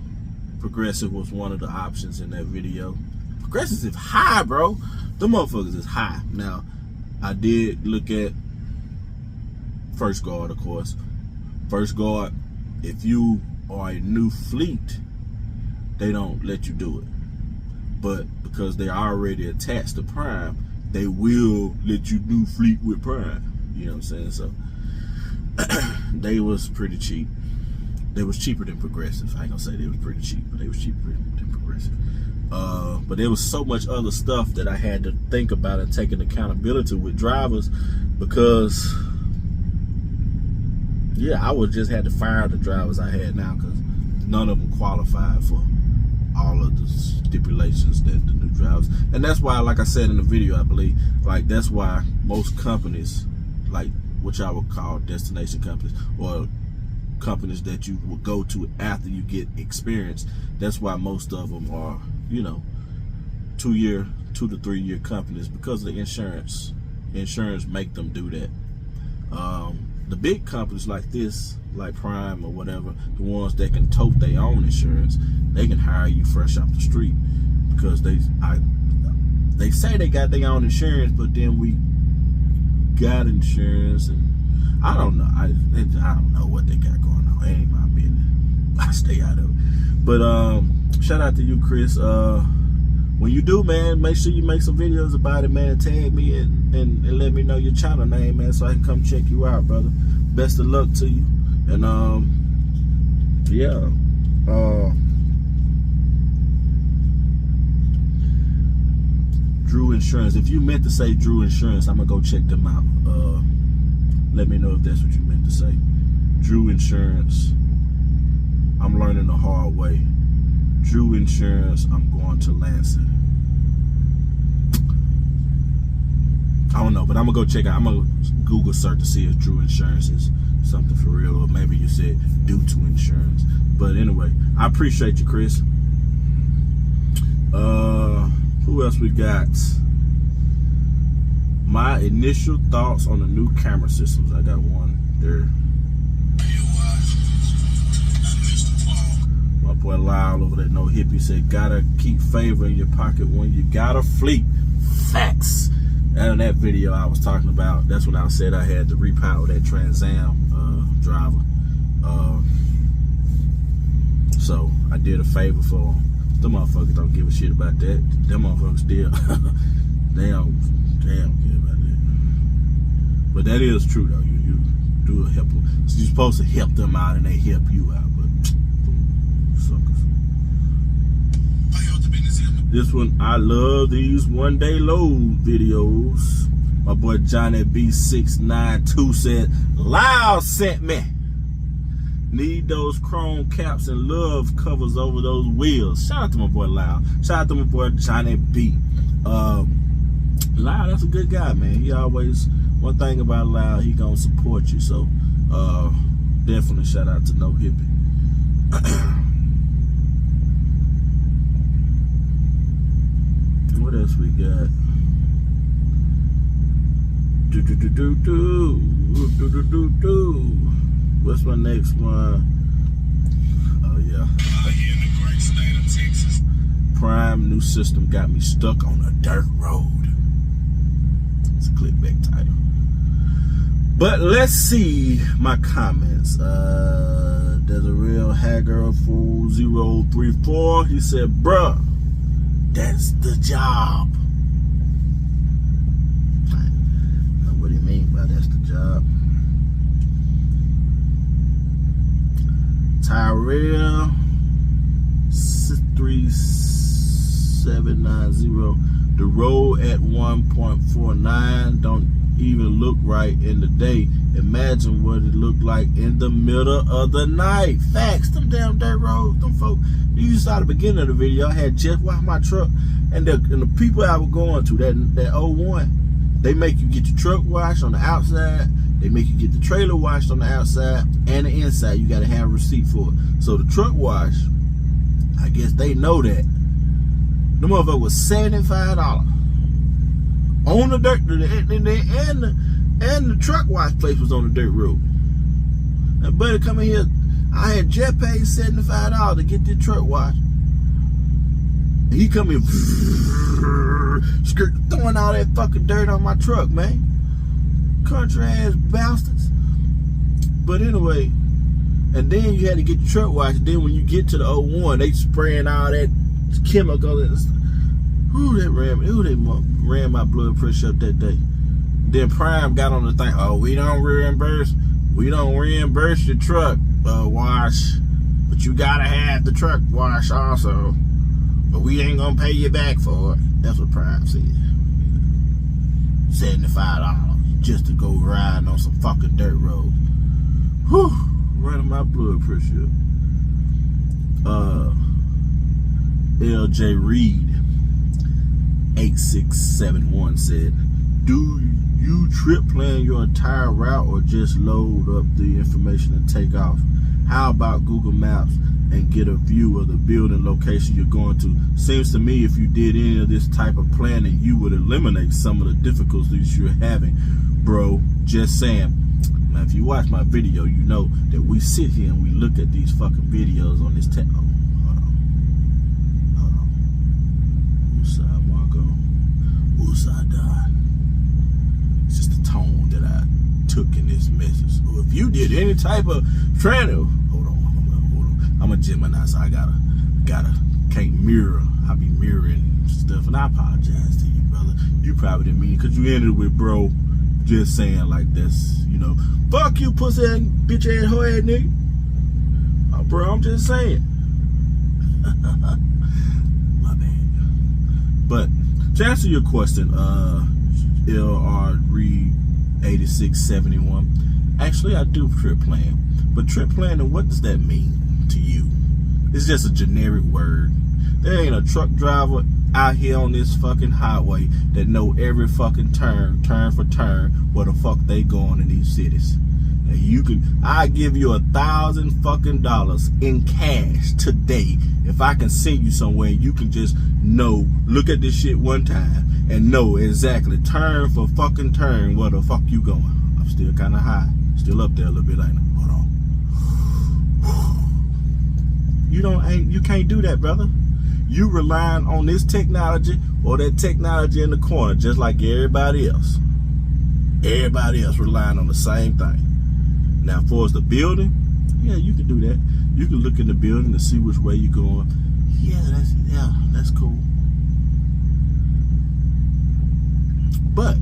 Progressive was one of the options in that video. Progressive is high, bro. The motherfuckers is high. Now, I did look at First Guard, of course. First Guard, if you are a new fleet, they don't let you do it. But because they're already attached to Prime, they will let you do fleet with Prime. You know what I'm saying? So they was pretty cheap. They was cheaper than Progressive. I ain't gonna say they was pretty cheap, but they was cheaper than Progressive. But there was so much other stuff that I had to think about and taking accountability with drivers, because yeah, I would just had to fire the drivers I had now because none of them qualified for all of the stipulations that the new drivers. And that's why, like I said in the video, I believe, like that's why most companies, like what y'all would call destination companies, or companies that you will go to after you get experience, that's why most of them are, you know, 2 to 3 year companies because of the insurance. Insurance make them do that. The big companies like this, like Prime or whatever, the ones that can tote their own insurance, they can hire you fresh off the street because they say they got their own insurance, but then we got insurance, and I don't know. I don't know what they got going on. It ain't my business. I stay out of it. But shout out to you, Chris. When you do, man, make sure you make some videos about it, man. Tag me and let me know your channel name, man, so I can come check you out, brother. Best of luck to you. And yeah. Drew Insurance. If you meant to say Drew Insurance, I'm gonna go check them out. Let me know if that's what you meant to say. Drew Insurance. I'm learning the hard way. Drew Insurance, I'm going to Lansing. I don't know, but I'm gonna go check out. I'm gonna Google search to see if Drew Insurance is something for real, or maybe you said due to insurance. But anyway, I appreciate you, Chris. Who else we got? My initial thoughts on the new camera systems. I got one there. My boy Lyle over there, No Hippie, said, gotta keep favor in your pocket when you got a fleet. Facts. And in that video I was talking about, that's when I said I had to repower that Trans Am driver. So I did a favor for them. Them motherfuckers don't give a shit about that. Them motherfuckers still, they don't care about that. But that is true though. You do help them. So you're supposed to help them out and they help you out. But suckers. This one, I love these one day load videos. My boy Johnny B692 said, Loud sent me. Need those chrome caps and love covers over those wheels. Shout out to my boy Loud. Shout out to my boy Johnny B. Loud, that's a good guy, man. He always, one thing about Loud, he gonna support you. So definitely shout out to No Hippie. What else we got? What's my next one? Oh yeah. Here in the great state of Texas. Prime new system got me stuck on a dirt road. It's a clickbait title. But let's see my comments. There's a real Hager 4034. He said, bruh, that's the job. I don't know what he mean by that's the job. Tyrell 3790. The road at 1.49 don't even look right in the day. Imagine what it looked like in the middle of the night. Facts, them damn dirt roads, them folk. You saw the beginning of the video. I had just washed my truck, and the people I was going to, that 01, they make you get your truck washed on the outside. They make you get the trailer washed on the outside and the inside. You got to have a receipt for it. So the truck wash, I guess they know that. The motherfucker was $75 on the dirt, and the truck wash place was on the dirt road. And buddy coming here, I had just paid $75 to get this truck washed. And he come here, throwing all that fucking dirt on my truck, man. Country ass bastards. But anyway, and then you had to get your truck washed. Then when you get to the 01, they spraying all that chemical and stuff. They ran my blood pressure up that day. Then Prime got on the thing. Oh, we don't reimburse your truck wash, but you gotta have the truck wash also. But we ain't gonna pay you back for it. That's what Prime said. $75 just to go riding on some fucking dirt road. Whew, running my blood pressure. LJ Reed 8671 said, do you trip plan your entire route or just load up the information and take off? How about Google Maps? and get a view of the building location you're going to. Seems to me if you did any of this type of planning, you would eliminate some of the difficulties you're having, bro. Just saying. Now, if you watch my video, you know that we sit here and we look at these fucking videos on this hold on. Wooside Marco. Wooside die. It's just the tone that I took in this message. So if you did any type of training, hold on. I'm a Gemini, so I can't mirror. I be mirroring stuff, and I apologize to you, brother. You probably didn't mean, because you ended with bro, just saying like this, you know, fuck you, pussy ass, bitch ass, hoe ass nigga. Oh, bro, I'm just saying. My bad. But to answer your question, LR Reed 8671. Actually, I do trip plan, but trip planning, what does that mean to you? It's just a generic word. There ain't a truck driver out here on this fucking highway that know every fucking turn for turn, where the fuck they going in these cities. And I give you $1,000 fucking in cash today if I can send you somewhere. You can just know, look at this shit one time and know exactly turn for fucking turn where the fuck you going. I'm still kind of high, still up there a little bit, ain't I? Hold on. You can't do that, brother. You relying on this technology or that technology in the corner, just like everybody else. Everybody else relying on the same thing. Now, for as the building, yeah, you can do that. You can look in the building to see which way you're going. Yeah, that's cool. But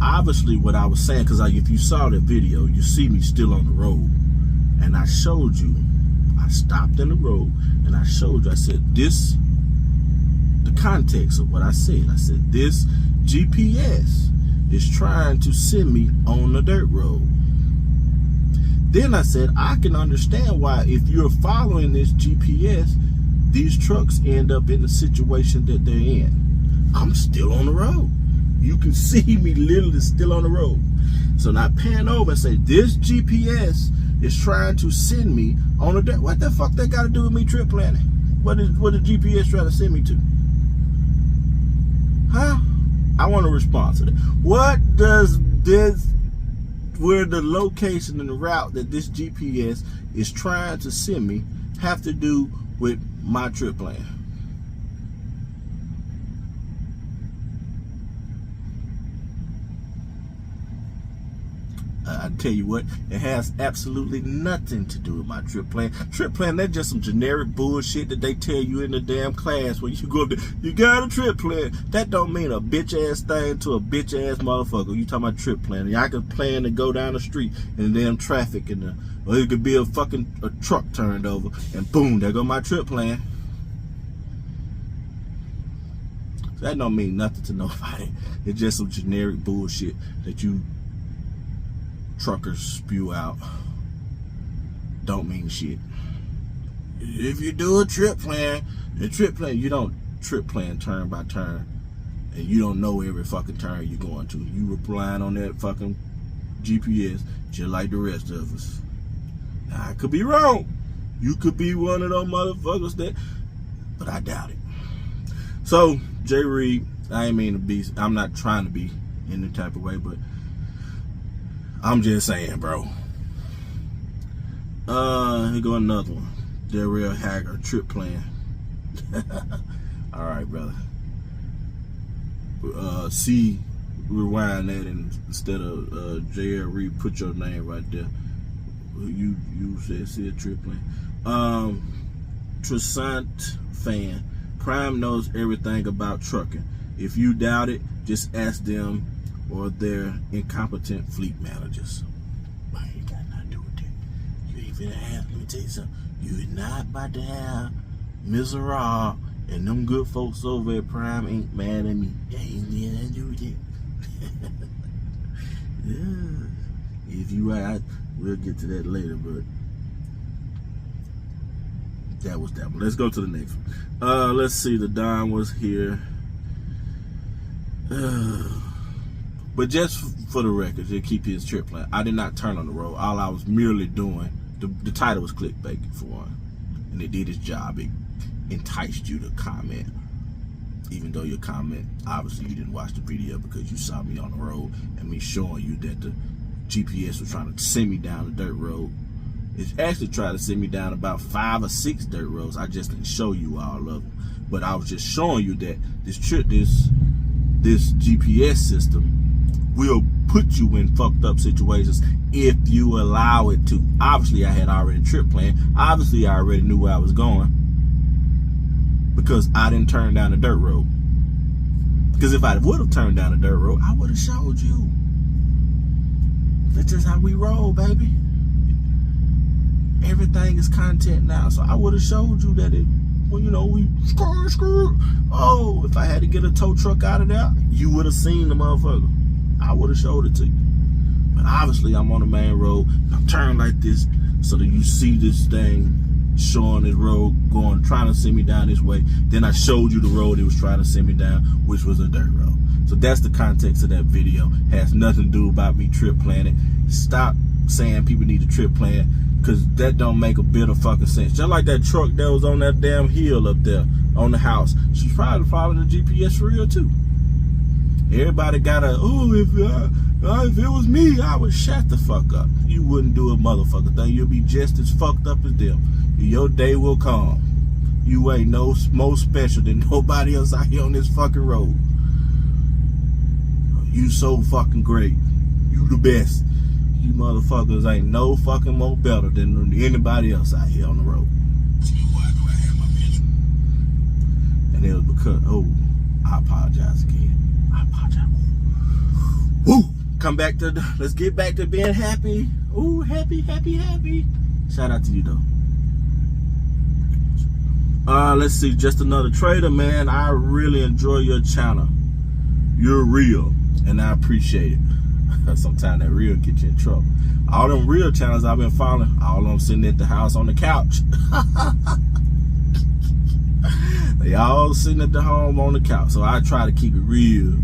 obviously, what I was saying, because if you saw the video, you see me still on the road, and I showed you. I stopped in the road and I showed you. I said the context of what I said. I said this GPS is trying to send me on the dirt road. Then I said I can understand why, if you're following this GPS, these trucks end up in the situation that they're in. I'm still on the road. You can see me literally still on the road. So now pan over and say this GPS is trying to send me on a dirt. What the fuck that got to do with me trip planning? What the GPS trying to send me to? Huh? I want to respond to that. What does where the location and the route that this GPS is trying to send me have to do with my trip plan? I tell you what, it has absolutely nothing to do with my trip plan. Trip plan, that's just some generic bullshit that they tell you in the damn class when you go up there. You got a trip plan. That don't mean a bitch ass thing to a bitch ass motherfucker. You talking about trip plan? I can plan to go down the street and damn traffic, or it could be a truck turned over, and boom, there go my trip plan. That don't mean nothing to nobody. It's just some generic bullshit that you truckers spew out. Don't mean shit. If you do a trip plan, you don't trip plan turn by turn, and you don't know every fucking turn you're going to. You relying on that fucking GPS just like the rest of us. Now, I could be wrong. You could be one of those motherfuckers but I doubt it. So, Jay Reed, I ain't mean to be, I'm not trying to be in the type of way, but I'm just saying, bro. Here go another one. Darrell Hager, trip plan. All right, brother. Rewind that, and instead of J.R. Reed, put your name right there. You said trip plan. Tresant fan. Prime knows everything about trucking. If you doubt it, just ask them or their incompetent fleet managers. I ain't got nothing to do with that. You ain't finna have, let me tell you something. You're not about to have Miserable and them good folks over at Prime ain't mad at me. They ain't got nothing to do with that. Yeah. If you right, we'll get to that later, but that was that one. Let's go to the next one. Let's see, the Don was here. But just for the record, to keep his trip plan, I did not turn on the road. All I was merely doing, the title was clickbait for one. and it did its job. It enticed you to comment, even though your comment, obviously you didn't watch the video because you saw me on the road and me showing you that the GPS was trying to send me down the dirt road. It actually tried to send me down about 5 or 6 dirt roads. I just didn't show you all of them, but I was just showing you that this GPS system will put you in fucked up situations if you allow it to. Obviously, I had already a trip planned. Obviously, I already knew where I was going because I didn't turn down the dirt road. Because if I would have turned down the dirt road, I would have showed you. That's just how we roll, baby. Everything is content now, so I would have showed you that it. Well, you know, we screw. Oh, if I had to get a tow truck out of there, you would have seen the motherfucker. I would have showed it to you. But obviously, I'm on the main road. I'm turning like this so that you see this thing showing this road going, trying to send me down this way. Then I showed you the road it was trying to send me down, which was a dirt road. So that's the context of that video. Has nothing to do about me trip planning. Stop saying people need to trip plan, because that don't make a bit of fucking sense. Just like that truck that was on that damn hill up there on the house. She's probably following the GPS for real too. Everybody got a, oh, if it was me, I would shut the fuck up. You wouldn't do a motherfucker thing. You'll be just as fucked up as them. Your day will come. You ain't no more special than nobody else out here on this fucking road. You so fucking great. You the best. You motherfuckers ain't no fucking more better than anybody else out here on the road. And it was because, oh, I apologize again. I apologize. Woo! Come back to, let's get back to being happy. Ooh, happy. Shout out to you though. Let's see, just another trader, man. I really enjoy your channel. You're real, and I appreciate it. Sometimes that real get you in trouble. All them real channels I've been following, all of them sitting at the house on the couch. They all sitting at the home on the couch. So I try to keep it real.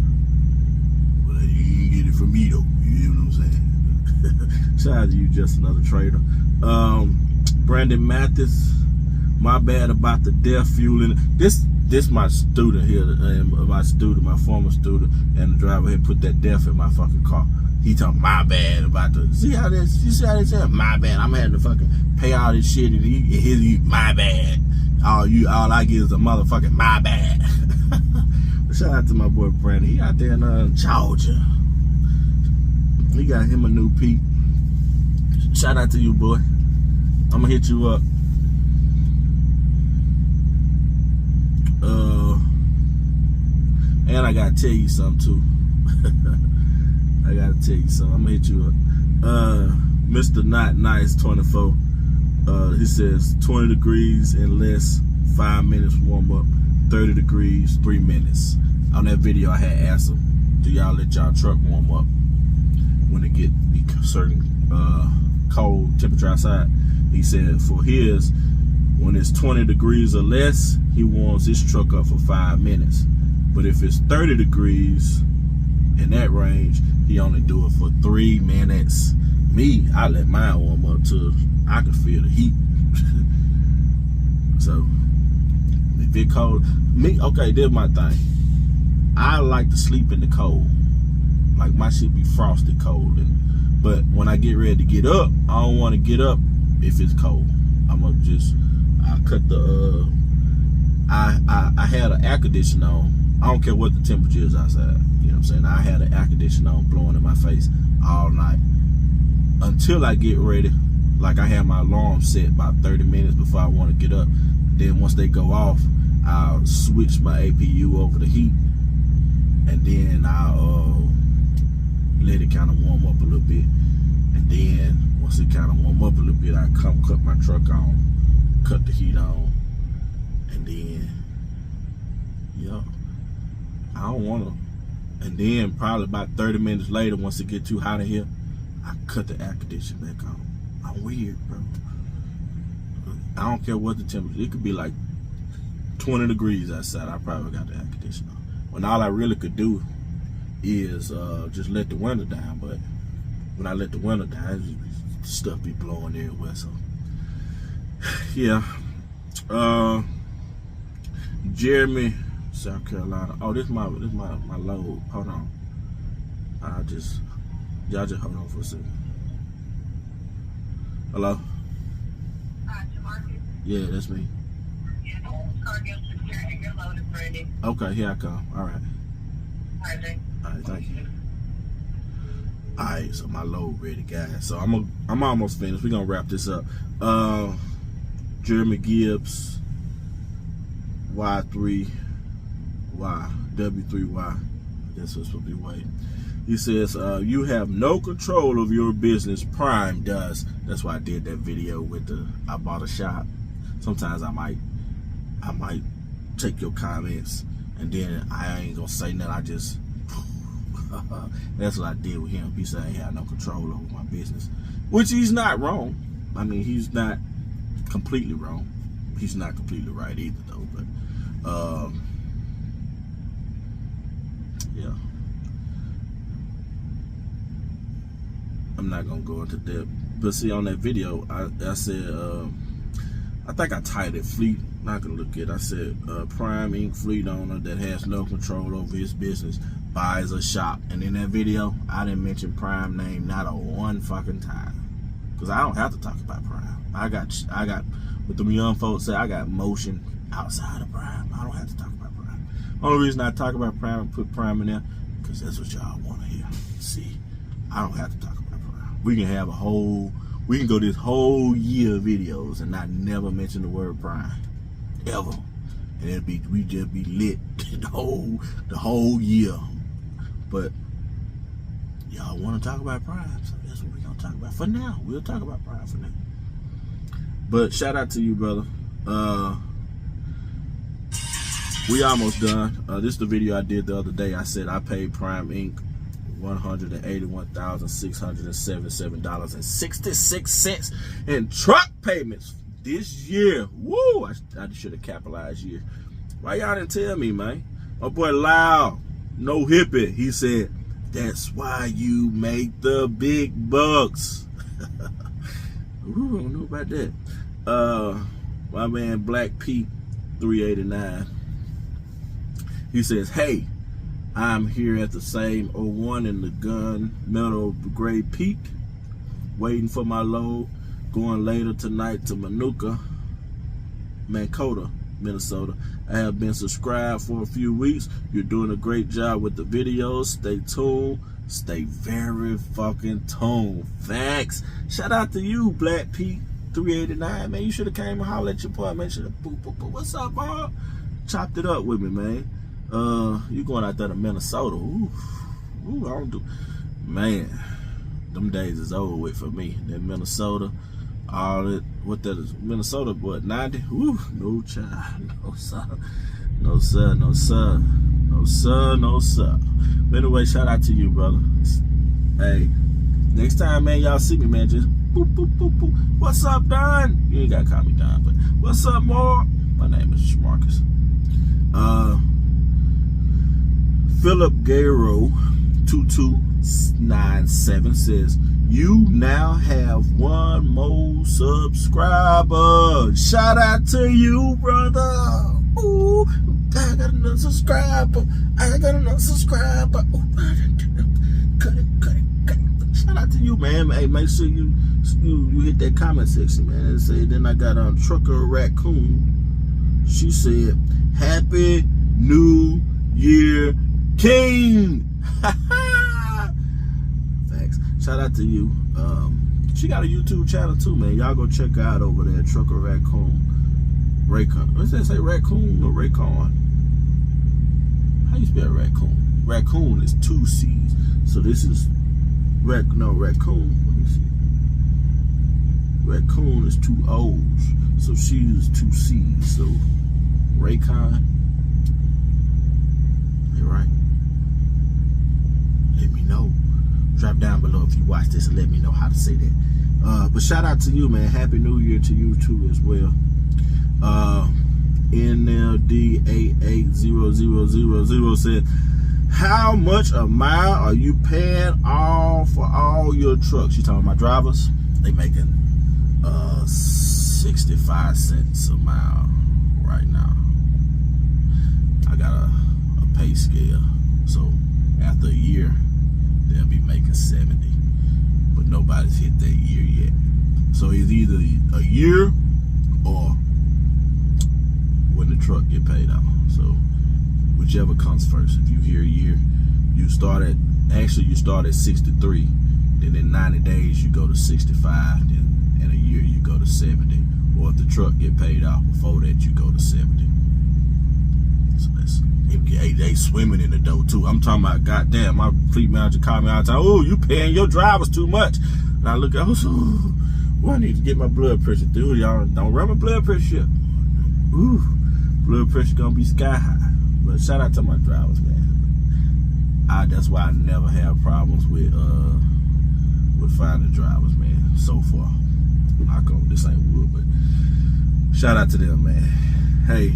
But you ain't get it from me though. You know what I'm saying? Shout out to you, just another trader. Brandon Mathis, my bad about the death fueling. This my student here, my former student, and the driver here put that death in my fucking car. He talking my bad about the, you see how they say my bad. I'm having to fucking pay all this shit and he my bad. All I get is a motherfucking my bad. Shout out to my boy Brandon. He out there in Georgia. He got him a new Pete. Shout out to you, boy. I'm gonna hit you up. And I gotta tell you something too. I gotta tell you something. I'm gonna hit you up. Mr. Not Nice 24. He says 20 degrees and less, 5 minutes warm up, 30 degrees, 3 minutes. On that video I had asked him, do y'all let y'all truck warm up when it get certain cold temperature outside? He said for his, when it's 20 degrees or less, he warms his truck up for 5 minutes. But if it's 30 degrees in that range, he only do it for 3 minutes. Me, I let mine warm up till I can feel the heat. So if it cold, me, okay, this my thing. I like to sleep in the cold. Like my shit be frosted cold. But when I get ready to get up, I don't want to get up if it's cold. I'm gonna just, I cut the, I had an air conditioner on. I don't care what the temperature is outside. You know what I'm saying? I had an air conditioner on blowing in my face all night. Until I get ready, like I have my alarm set about 30 minutes before I want to get up. Then once they go off, I'll switch my APU over to heat. And then I'll let it kind of warm up a little bit. And then once it kind of warm up a little bit, I come cut my truck on, cut the heat on. And then, yeah, I don't want to. And then probably about 30 minutes later, once it get too hot in here, I cut the air conditioner back on. I'm weird, bro. I don't care what the temperature. It could be like 20 degrees outside. I probably got the air conditioner on. When all I really could do is just let the window down. But when I let the window down, stuff be blowing everywhere. So yeah, Jeremy, South Carolina. Oh, this my load. Hold on. Y'all just hold on for a second. Hello? Yeah, that's me. Okay, here I come. All right. All right, thank you. All right, so my load ready, guys. So I'm almost finished. We're gonna wrap this up. Jeremy Gibbs, W3Y. That's what's supposed to be way. He says, you have no control of your business. Prime does. That's why I did that video with I bought a shop. Sometimes I might take your comments and then I ain't gonna say nothing. I just that's what I did with him. He said he had no control over my business, which he's not wrong. I mean, he's not completely wrong. He's not completely right either, though. But yeah, I'm not gonna go into depth. But see, on that video, I said I think I titled it "Fleet." Not gonna look at it. I said Prime Inc. fleet owner that has no control over his business buys a shop. And in that video, I didn't mention Prime name not a one fucking time, because I don't have to talk about Prime. I got what them young folks say, I got motion outside of Prime. I don't have to talk about Prime. Only reason I talk about Prime and put Prime in there, because that's what y'all want to hear. See, I don't have to talk about Prime. We can go this whole year of videos and not never mention the word Prime ever, and we just be lit the whole year. But y'all want to talk about Prime, so that's what we're gonna talk about for now. We'll talk about Prime for now. But shout out to you, brother. We almost done. This is the video I did the other day. I said I paid Prime Inc. $181,677.66 in truck payments this year. Woo! I should have capitalized year. Why y'all didn't tell me, man? My boy Loud, no hippie, he said, that's why you make the big bucks. Ooh, I don't know about that. My man Black Pete 389, he says, hey, I'm here at the same 01 in the gun metal grade Pete, waiting for my load, going later tonight to Manukah, Minnesota. I have been subscribed for a few weeks. You're doing a great job with the videos. Stay tuned. Stay very fucking tuned. Facts. Shout out to you, Black Pete 389, man. You should have came and hollered at your boy, man. Should have boop. What's up, Bob? Chopped it up with me, man. You going out there to Minnesota? Ooh, I don't do. Man, them days is over with for me. That Minnesota, all that. What that is? Minnesota, what 90? Ooh, no child, no sir, no sir, no sir, no sir, no sir. But anyway, shout out to you, brother. Hey, next time, man, y'all see me, man, just boop, boop, boop, boop. What's up, Don? You ain't gotta call me Don, but what's up, more? My name is Marcus. Philip Garo 2297 says, you now have 1 more subscriber. Shout out to you, brother. Ooh, I got another subscriber. Ooh, cut it. Shout out to you, man. Hey, make sure you hit that comment section, man. And say, then I got Trucker Raccoon. She said, Happy New Year, King. Thanks. Shout out to you. She got a YouTube channel too, man. Y'all go check her out over there. Trucker Raccoon. Raycon. What's that say? Raccoon or Raycon? How you spell raccoon? Raccoon is 2 C's. So this is raccoon. Let me see. Raccoon is 2 O's. So she is 2 C's. So Raycon. You're right. Let me know. Drop down below if you watch this and let me know how to say that. But shout out to you, man. Happy New Year to you too as well. NLD880000 said, how much a mile are you paying for all your trucks? You talking about drivers? They making $7 65 cents a mile right now. I got a pay scale, so after a year they'll be making 70, but nobody's hit that year yet. So it's either a year or when the truck get paid off. So whichever comes first. If you hear a year, you start at 63, then in 90 days you go to 65, then in a year you go to 70. Or if the truck get paid off before that, you go to 70. So that's, they swimming in the dough too. I'm talking about, goddamn, my fleet manager called me all the time, oh, you paying your drivers too much. And I look at, well, I need to get my blood pressure through. Y'all don't run my blood pressure. Ooh, blood pressure gonna be sky high. But shout out to my drivers, man. That's why I never have problems with finding drivers, man. So far, this ain't wood, but shout out to them, man. Hey,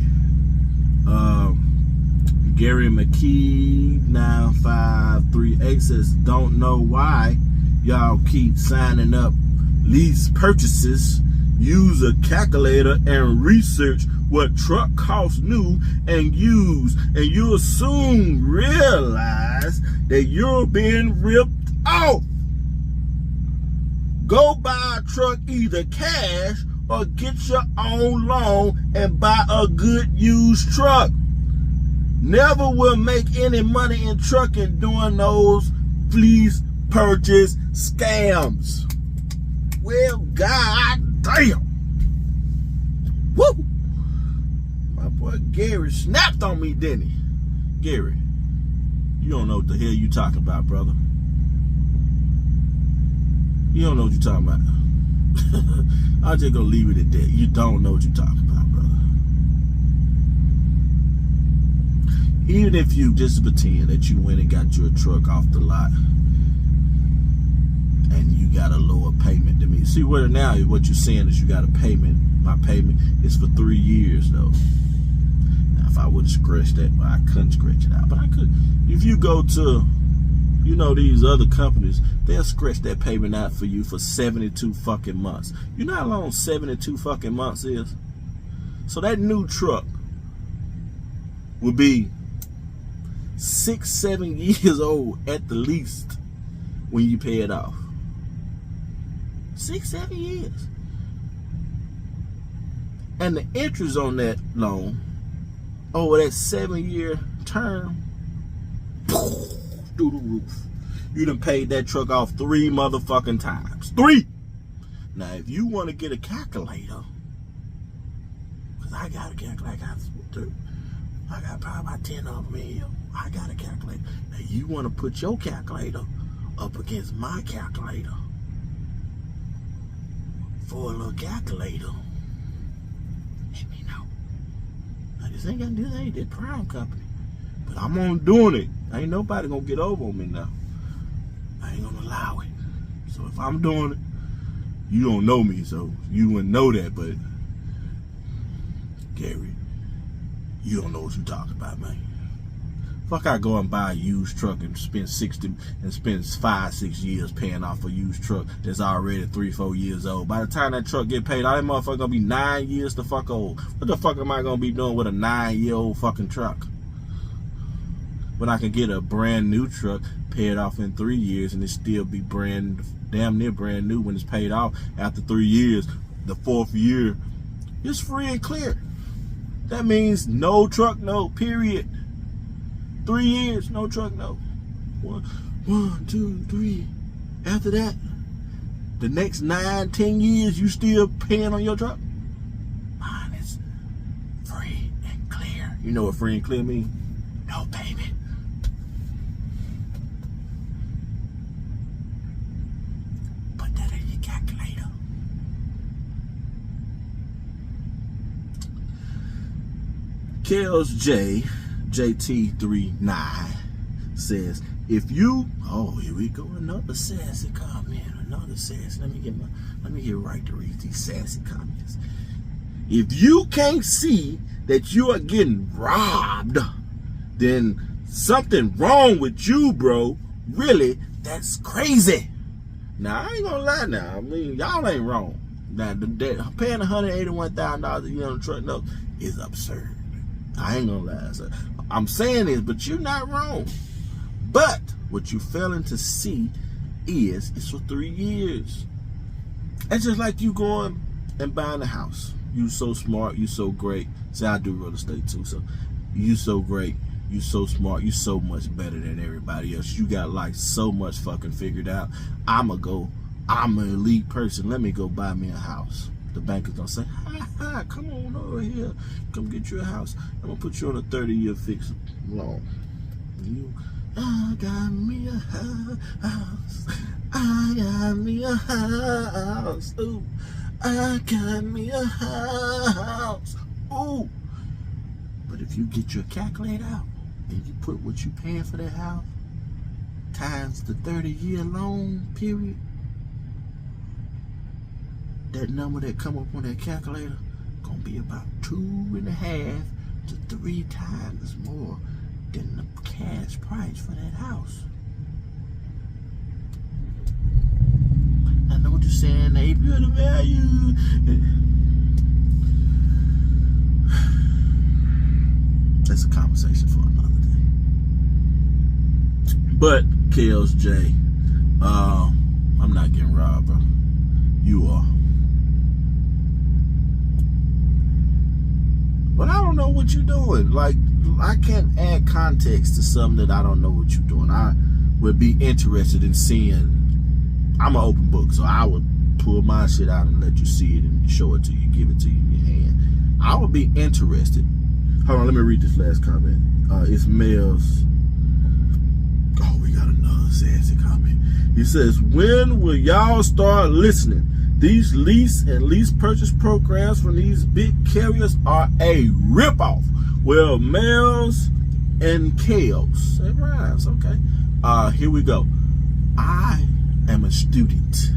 Gary McKee 9538 says, don't know why y'all keep signing up lease purchases. Use a calculator and research what truck costs new and used, and you'll soon realize that you're being ripped off. Go buy a truck either cash or get your own loan and buy a good used truck. Never will make any money in trucking doing those lease purchase scams. Well, god damn. Woo! My boy Gary snapped on me, didn't he? Gary, you don't know what the hell you talking about, brother. You don't know what you're talking about. I'm just gonna leave it at that. You don't know what you're talking about, brother. Even if you just pretend that you went and got your truck off the lot and you got a lower payment than me. See, what now what you're saying is you got a payment. My payment is for 3 years though. Now if I would have scratched that, well, I couldn't scratch it out, but I could. If you go to, you know, these other companies, they'll scratch that payment out for you for 72 fucking months. You know how long 72 fucking months is? So that new truck will be 6-7 years old at the least when you pay it off. 6-7 years. And the interest on that loan over that 7-year term, through the roof. You done paid that truck off 3 motherfucking times. 3! Now, if you want to get a calculator, because I got a calculator, I got probably about 10 of them in here. I got a calculator. Now, you want to put your calculator up against my calculator for a little calculator, let me know. Now, this ain't got to do that. Ain't that Prime Company. But I'm on doing it. Ain't nobody gonna get over on me now. I ain't gonna allow it. So if I'm doing it, you don't know me, so you wouldn't know that. But Gary, you don't know what you're talking about, man. Fuck, I go and buy a used truck and spend 5-6 years paying off a used truck that's already 3-4 years old. By the time that truck get paid, all that motherfucker gonna be 9 years the fuck old. What the fuck am I gonna be doing with a 9-year-old fucking truck? When I can get a brand new truck, pay it off in 3 years, and it still be damn near brand new when it's paid off after 3 years. The 4th year, it's free and clear. That means no truck note, period. 3 years, no truck note. 1, 2, 3. After that, the next 9-10 years, you still paying on your truck? Mine is free and clear. You know what free and clear means? No payment. Put that in your calculator. Kels JT39 says, if you, oh, here we go, another sassy comment, another sassy. Let me get right to read these sassy comments. If you can't see that you are getting robbed, then something wrong with you, bro. Really, that's crazy. Now, I ain't gonna lie now. I mean, y'all ain't wrong. Now, paying $181,000 a year on a truck note is absurd. I ain't gonna lie. So I'm saying this, but you're not wrong. But what you failing to see is it's for 3 years. It's just like you going and buying a house. You so smart, you so great. See, I do real estate too, so you so great, you so smart, you so much better than everybody else. You got like so much fucking figured out. I'm an elite person. Let me go buy me a house. The banker's gonna say, hi, come on over here. Come get you a house. I'm gonna put you on a 30-year fixed loan. I got me a house. I got me a house. Ooh. I got me a house. Ooh. But if you get your calculator out and you put what you paying for that house times the 30-year loan period, that number that come up on that calculator gonna be about 2.5 to 3 times more than the cash price for that house. I know what you're saying, they pure the value. That's a conversation for another day. But Kels J, I'm not getting robbed, bro. You are. But I don't know what you're doing. Like, I can't add context to something that I don't know what you're doing. I would be interested in seeing. I'm an open book, so I would pull my shit out and let you see it and show it to you, give it to you in your hand. I would be interested. Hold on, let me read this last comment. It's Mel's. Oh, we got another sassy comment. He says, when will y'all start listening? These lease and lease purchase programs from these big carriers are a ripoff. Well, Mel's and Kels. It rhymes, okay. Here we go. I am a student.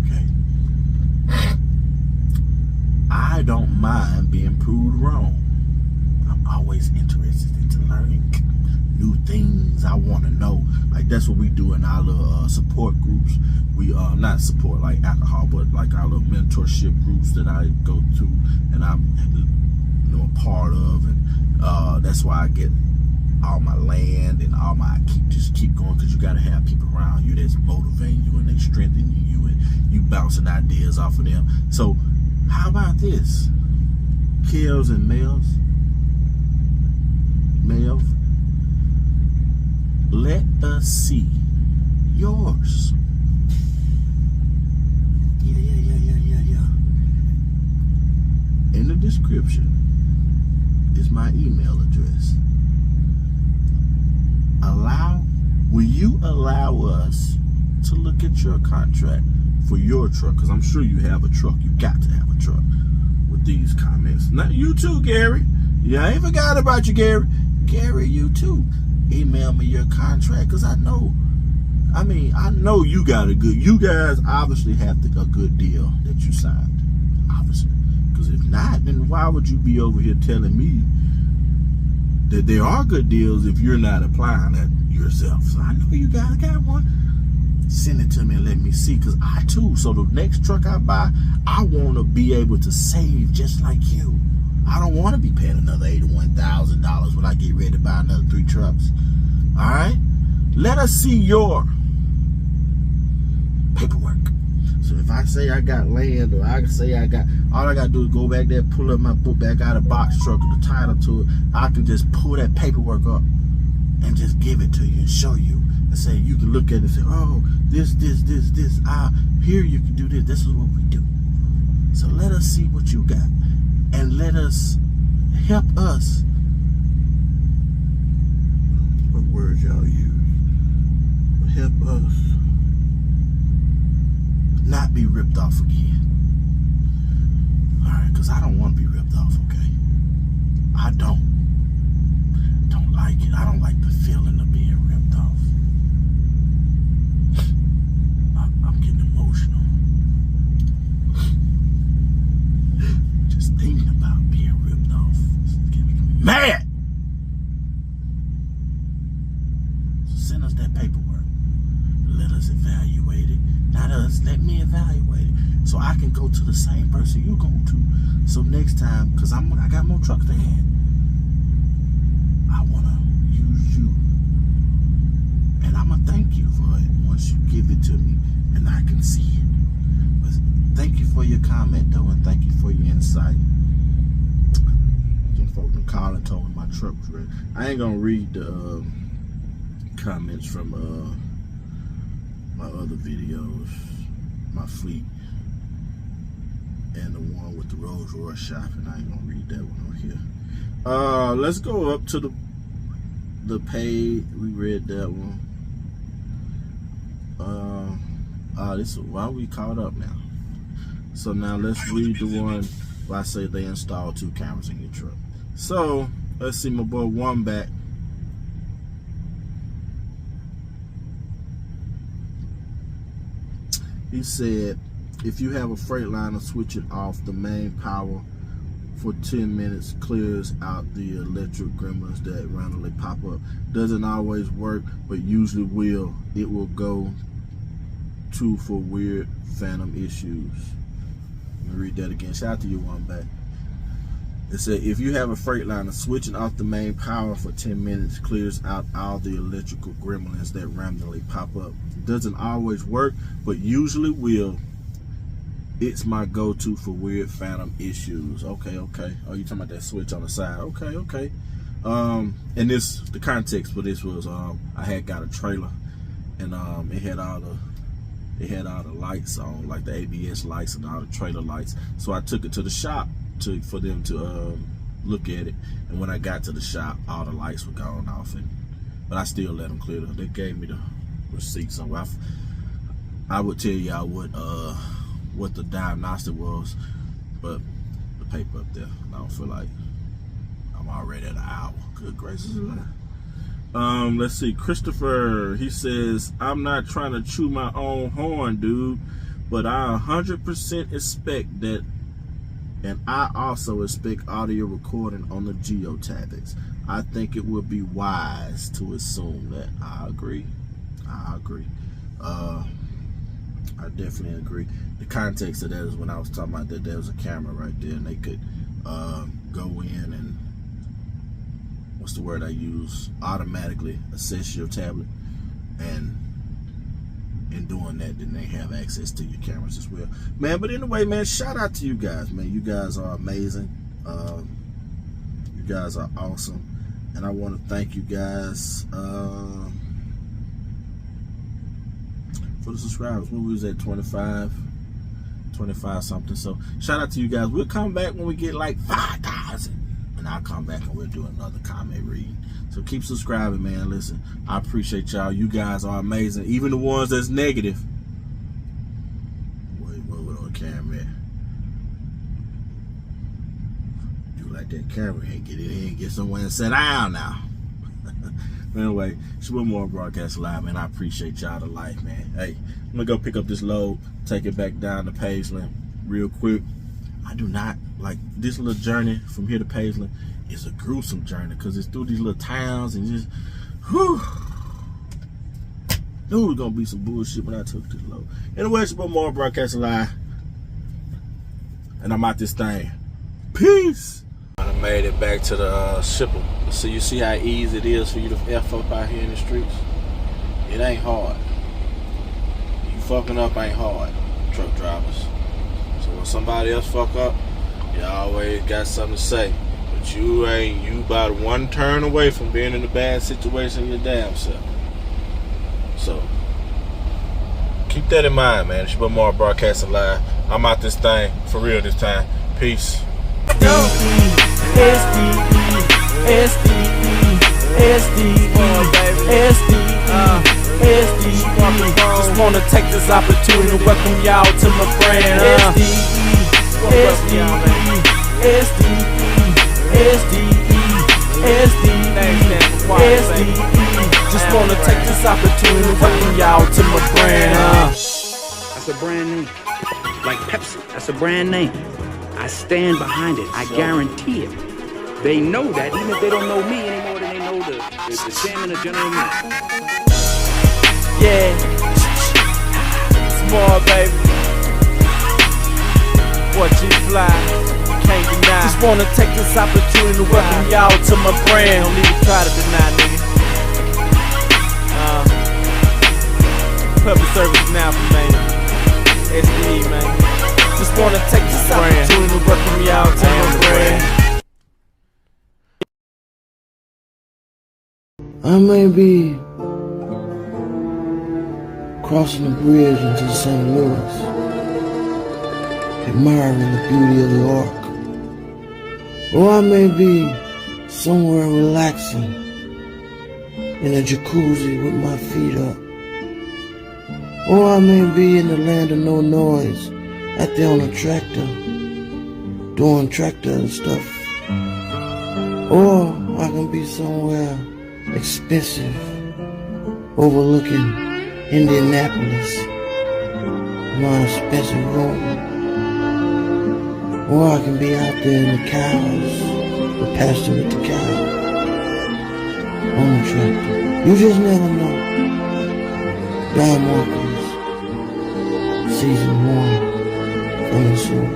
Okay. I don't mind being proved wrong. I'm always interested into learning new things. I want to know. Like, that's what we do in our little support groups. We not support like alcohol, but like our little mentorship groups that I go to and I'm a part of, and that's why I get all my land and all my keep going, because you got to have people around you that's motivating you and they strengthening you and you bouncing ideas off of them. So how about this, Kels and Melv, let us see yours. Yeah. In the description is my email address. Will you allow us to look at your contract for your truck? Because I'm sure you have a truck. You got to have a truck with these comments. Not you too, Gary. Yeah, I ain't forgot about you, Gary. Gary, you too. Email me your contract, because I know you got a good, you guys obviously have a good deal that you signed. Obviously. Because if not, then why would you be over here telling me that there are good deals if you're not applying it yourself? So I know you guys got one. Send it to me and let me see, because I too, so the next truck I buy, I want to be able to save just like you. I don't want to be paying another $81,000 when I get ready to buy another 3 trucks. All right? Let us see your paperwork. So if I say I got land, or I say I got, all I got to do is go back there, pull up my book back out of the box truck with the title to it. I can just pull that paperwork up and just give it to you and show you and say, you can look at it and say, oh, this. Here you can do this. This is what we do. So let us see what you got. And let us help us. What words y'all use? Help us not be ripped off again. Alright, because I don't want to be ripped off, okay? I don't like it. I don't like the feeling of being ripped off. I'm getting emotional. Just thinking about being ripped off. It's getting me mad! So send us that paperwork. Let us evaluate it. not us. Let me evaluate it so I can go to the same person you going to. So next time, because I got more trucks to hand, I want to use you. And I'm going to thank you for it once you give it to me and I can see it. But thank you for your comment, though, and thank you for your insight. Some folks been calling, told me my truck was ready. I ain't going to read the comments from my other videos, my fleet, and the one with the Rolls Royce shopping. I ain't gonna read that one on here. Let's go up to the paid. We read that one. This is why we caught up now. So now let's read the one where I say they installed 2 cameras in your truck. So let's see my boy Wombat. He said, if you have a Freightliner, switch it off the main power for 10 minutes, clears out the electric gremlins that randomly pop up. Doesn't always work, but usually will. It will go to for weird phantom issues. Let me read that again. Shout out to you, Wombat. It said, if you have a Freightliner, switching off the main power for 10 minutes clears out all the electrical gremlins that randomly pop up. Doesn't always work, but usually will. It's my go-to for weird phantom issues. Okay. Oh, you talking about that switch on the side? Okay. And this, the context for this was, I had got a trailer, and it had all the lights on, like the ABS lights and all the trailer lights. So I took it to the shop for them to look at it, and when I got to the shop, all the lights were gone off, but I still let them clear. They gave me the receipt, so I would tell y'all what the diagnostic was, but the paper up there, I don't feel like I'm already at an hour. Good gracious. Let's see, Christopher, he says, I'm not trying to chew my own horn, dude, but I 100% expect that. And I also expect audio recording on the geotaggings. I think it would be wise to assume that. I agree. I definitely agree. The context of that is when I was talking about that there was a camera right there, and they could go in and, what's the word I use, automatically assess your tablet, and in doing that, then they have access to your cameras as well, man. But anyway, man, shout out to you guys, man. You guys are amazing. You guys are awesome, and I want to thank you guys for the subscribers. When we was at 25 something, so shout out to you guys. We'll come back when we get like 5,000, and I'll come back and we'll do another comment read. So keep subscribing, man. Listen, I appreciate y'all. You guys are amazing. Even the ones that's negative. Wait, on camera. You like that camera? Hey, get it in, get somewhere and sit down now. Anyway, it's one more broadcast live, man. I appreciate y'all to life, man. Hey, I'm gonna go pick up this load, take it back down to Pageland real quick. I do not like this little journey from here to Pageland. It's a gruesome journey because it's through these little towns and just, whew. Knew it was gonna be some bullshit when I took this load. Anyway, it's one more broadcast live, and I'm out this thing. Peace. I made it back to the shipper. So you see how easy it is for you to F up out here in the streets? It ain't hard. You fucking up ain't hard, truck drivers. So when somebody else fuck up, you always got something to say. But you about one turn away from being in a bad situation your damn self. So keep that in mind, man. It's your boy Mark broadcasting live. I'm out this thing for real this time. Peace. Just wanna take this opportunity to welcome y'all to my brand. Just wanna take this opportunity to welcome y'all to my brand. That's a brand name. Like Pepsi, that's a brand name. I stand behind it. I guarantee it. They know that, even if they don't know me any more than they know the chairman of General Mills. Yeah. more, baby. What you fly, can't deny. Just wanna take this opportunity to welcome y'all to my brand. Don't even try to deny, nigga. Public service now for man. SDE, man. Just wanna take this opportunity to welcome y'all to my brand. I may be crossing the bridge into St. Louis, admiring the beauty of the Ark. Or I may be somewhere relaxing in a jacuzzi with my feet up. Or I may be in the land of no noise, out there on a tractor, doing tractor stuff. Or I can be somewhere expensive, overlooking Indianapolis, my expensive room. Or I can be out there in the cows, the pasture with the cows, on the tractor. You just never know. Don Walker's Season 1 coming soon.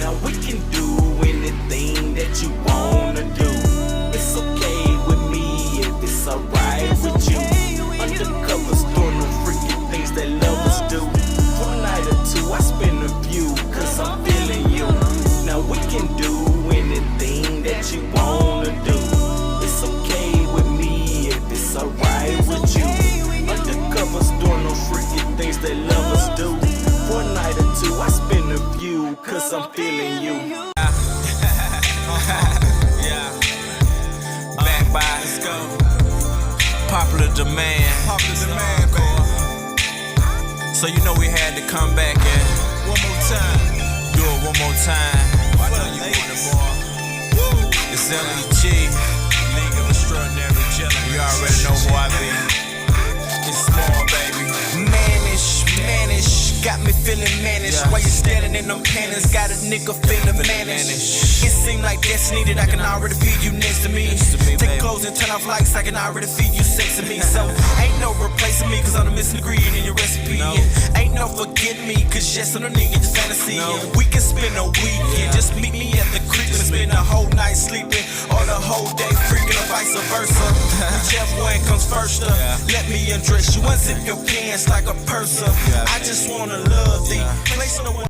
Now we can do anything that you wanna do. It's okay with me if it's alright with you. Undercover doing the freaky things that lovers do. For a night or two I spend a few, cause I'm feeling you. Now we can do anything that you wanna do. It's okay with me if it's alright with you. Undercover doing the freaky things that lovers do. For a night or two I spend a few, cause I'm feeling you. Yeah. Back by let's go. Popular demand. So you know we had to come back and one more time. Do it one more time. I know you want it more. It's LEG, League of Extraordinary Gentlemen. You already know who I be. It's small, baby. Manish, got me feeling managed. While you standing in them panties, got a nigga feeling managed. It seem like destiny that I can already feel you next to me. Take clothes and turn off lights, I can already feel you sex to me. So ain't no replacing me, cause I'm the missing ingredient in your recipe. Ain't no forgetting me, cause yes, I'm the nigga in your fantasy. We can spend a weekend, just meet me at the creek and spend the whole night sleeping, or the whole day freaking, or vice versa. Whichever one comes first, let me undress you, unzip your pants like a purser. I just wanna love thee. Place no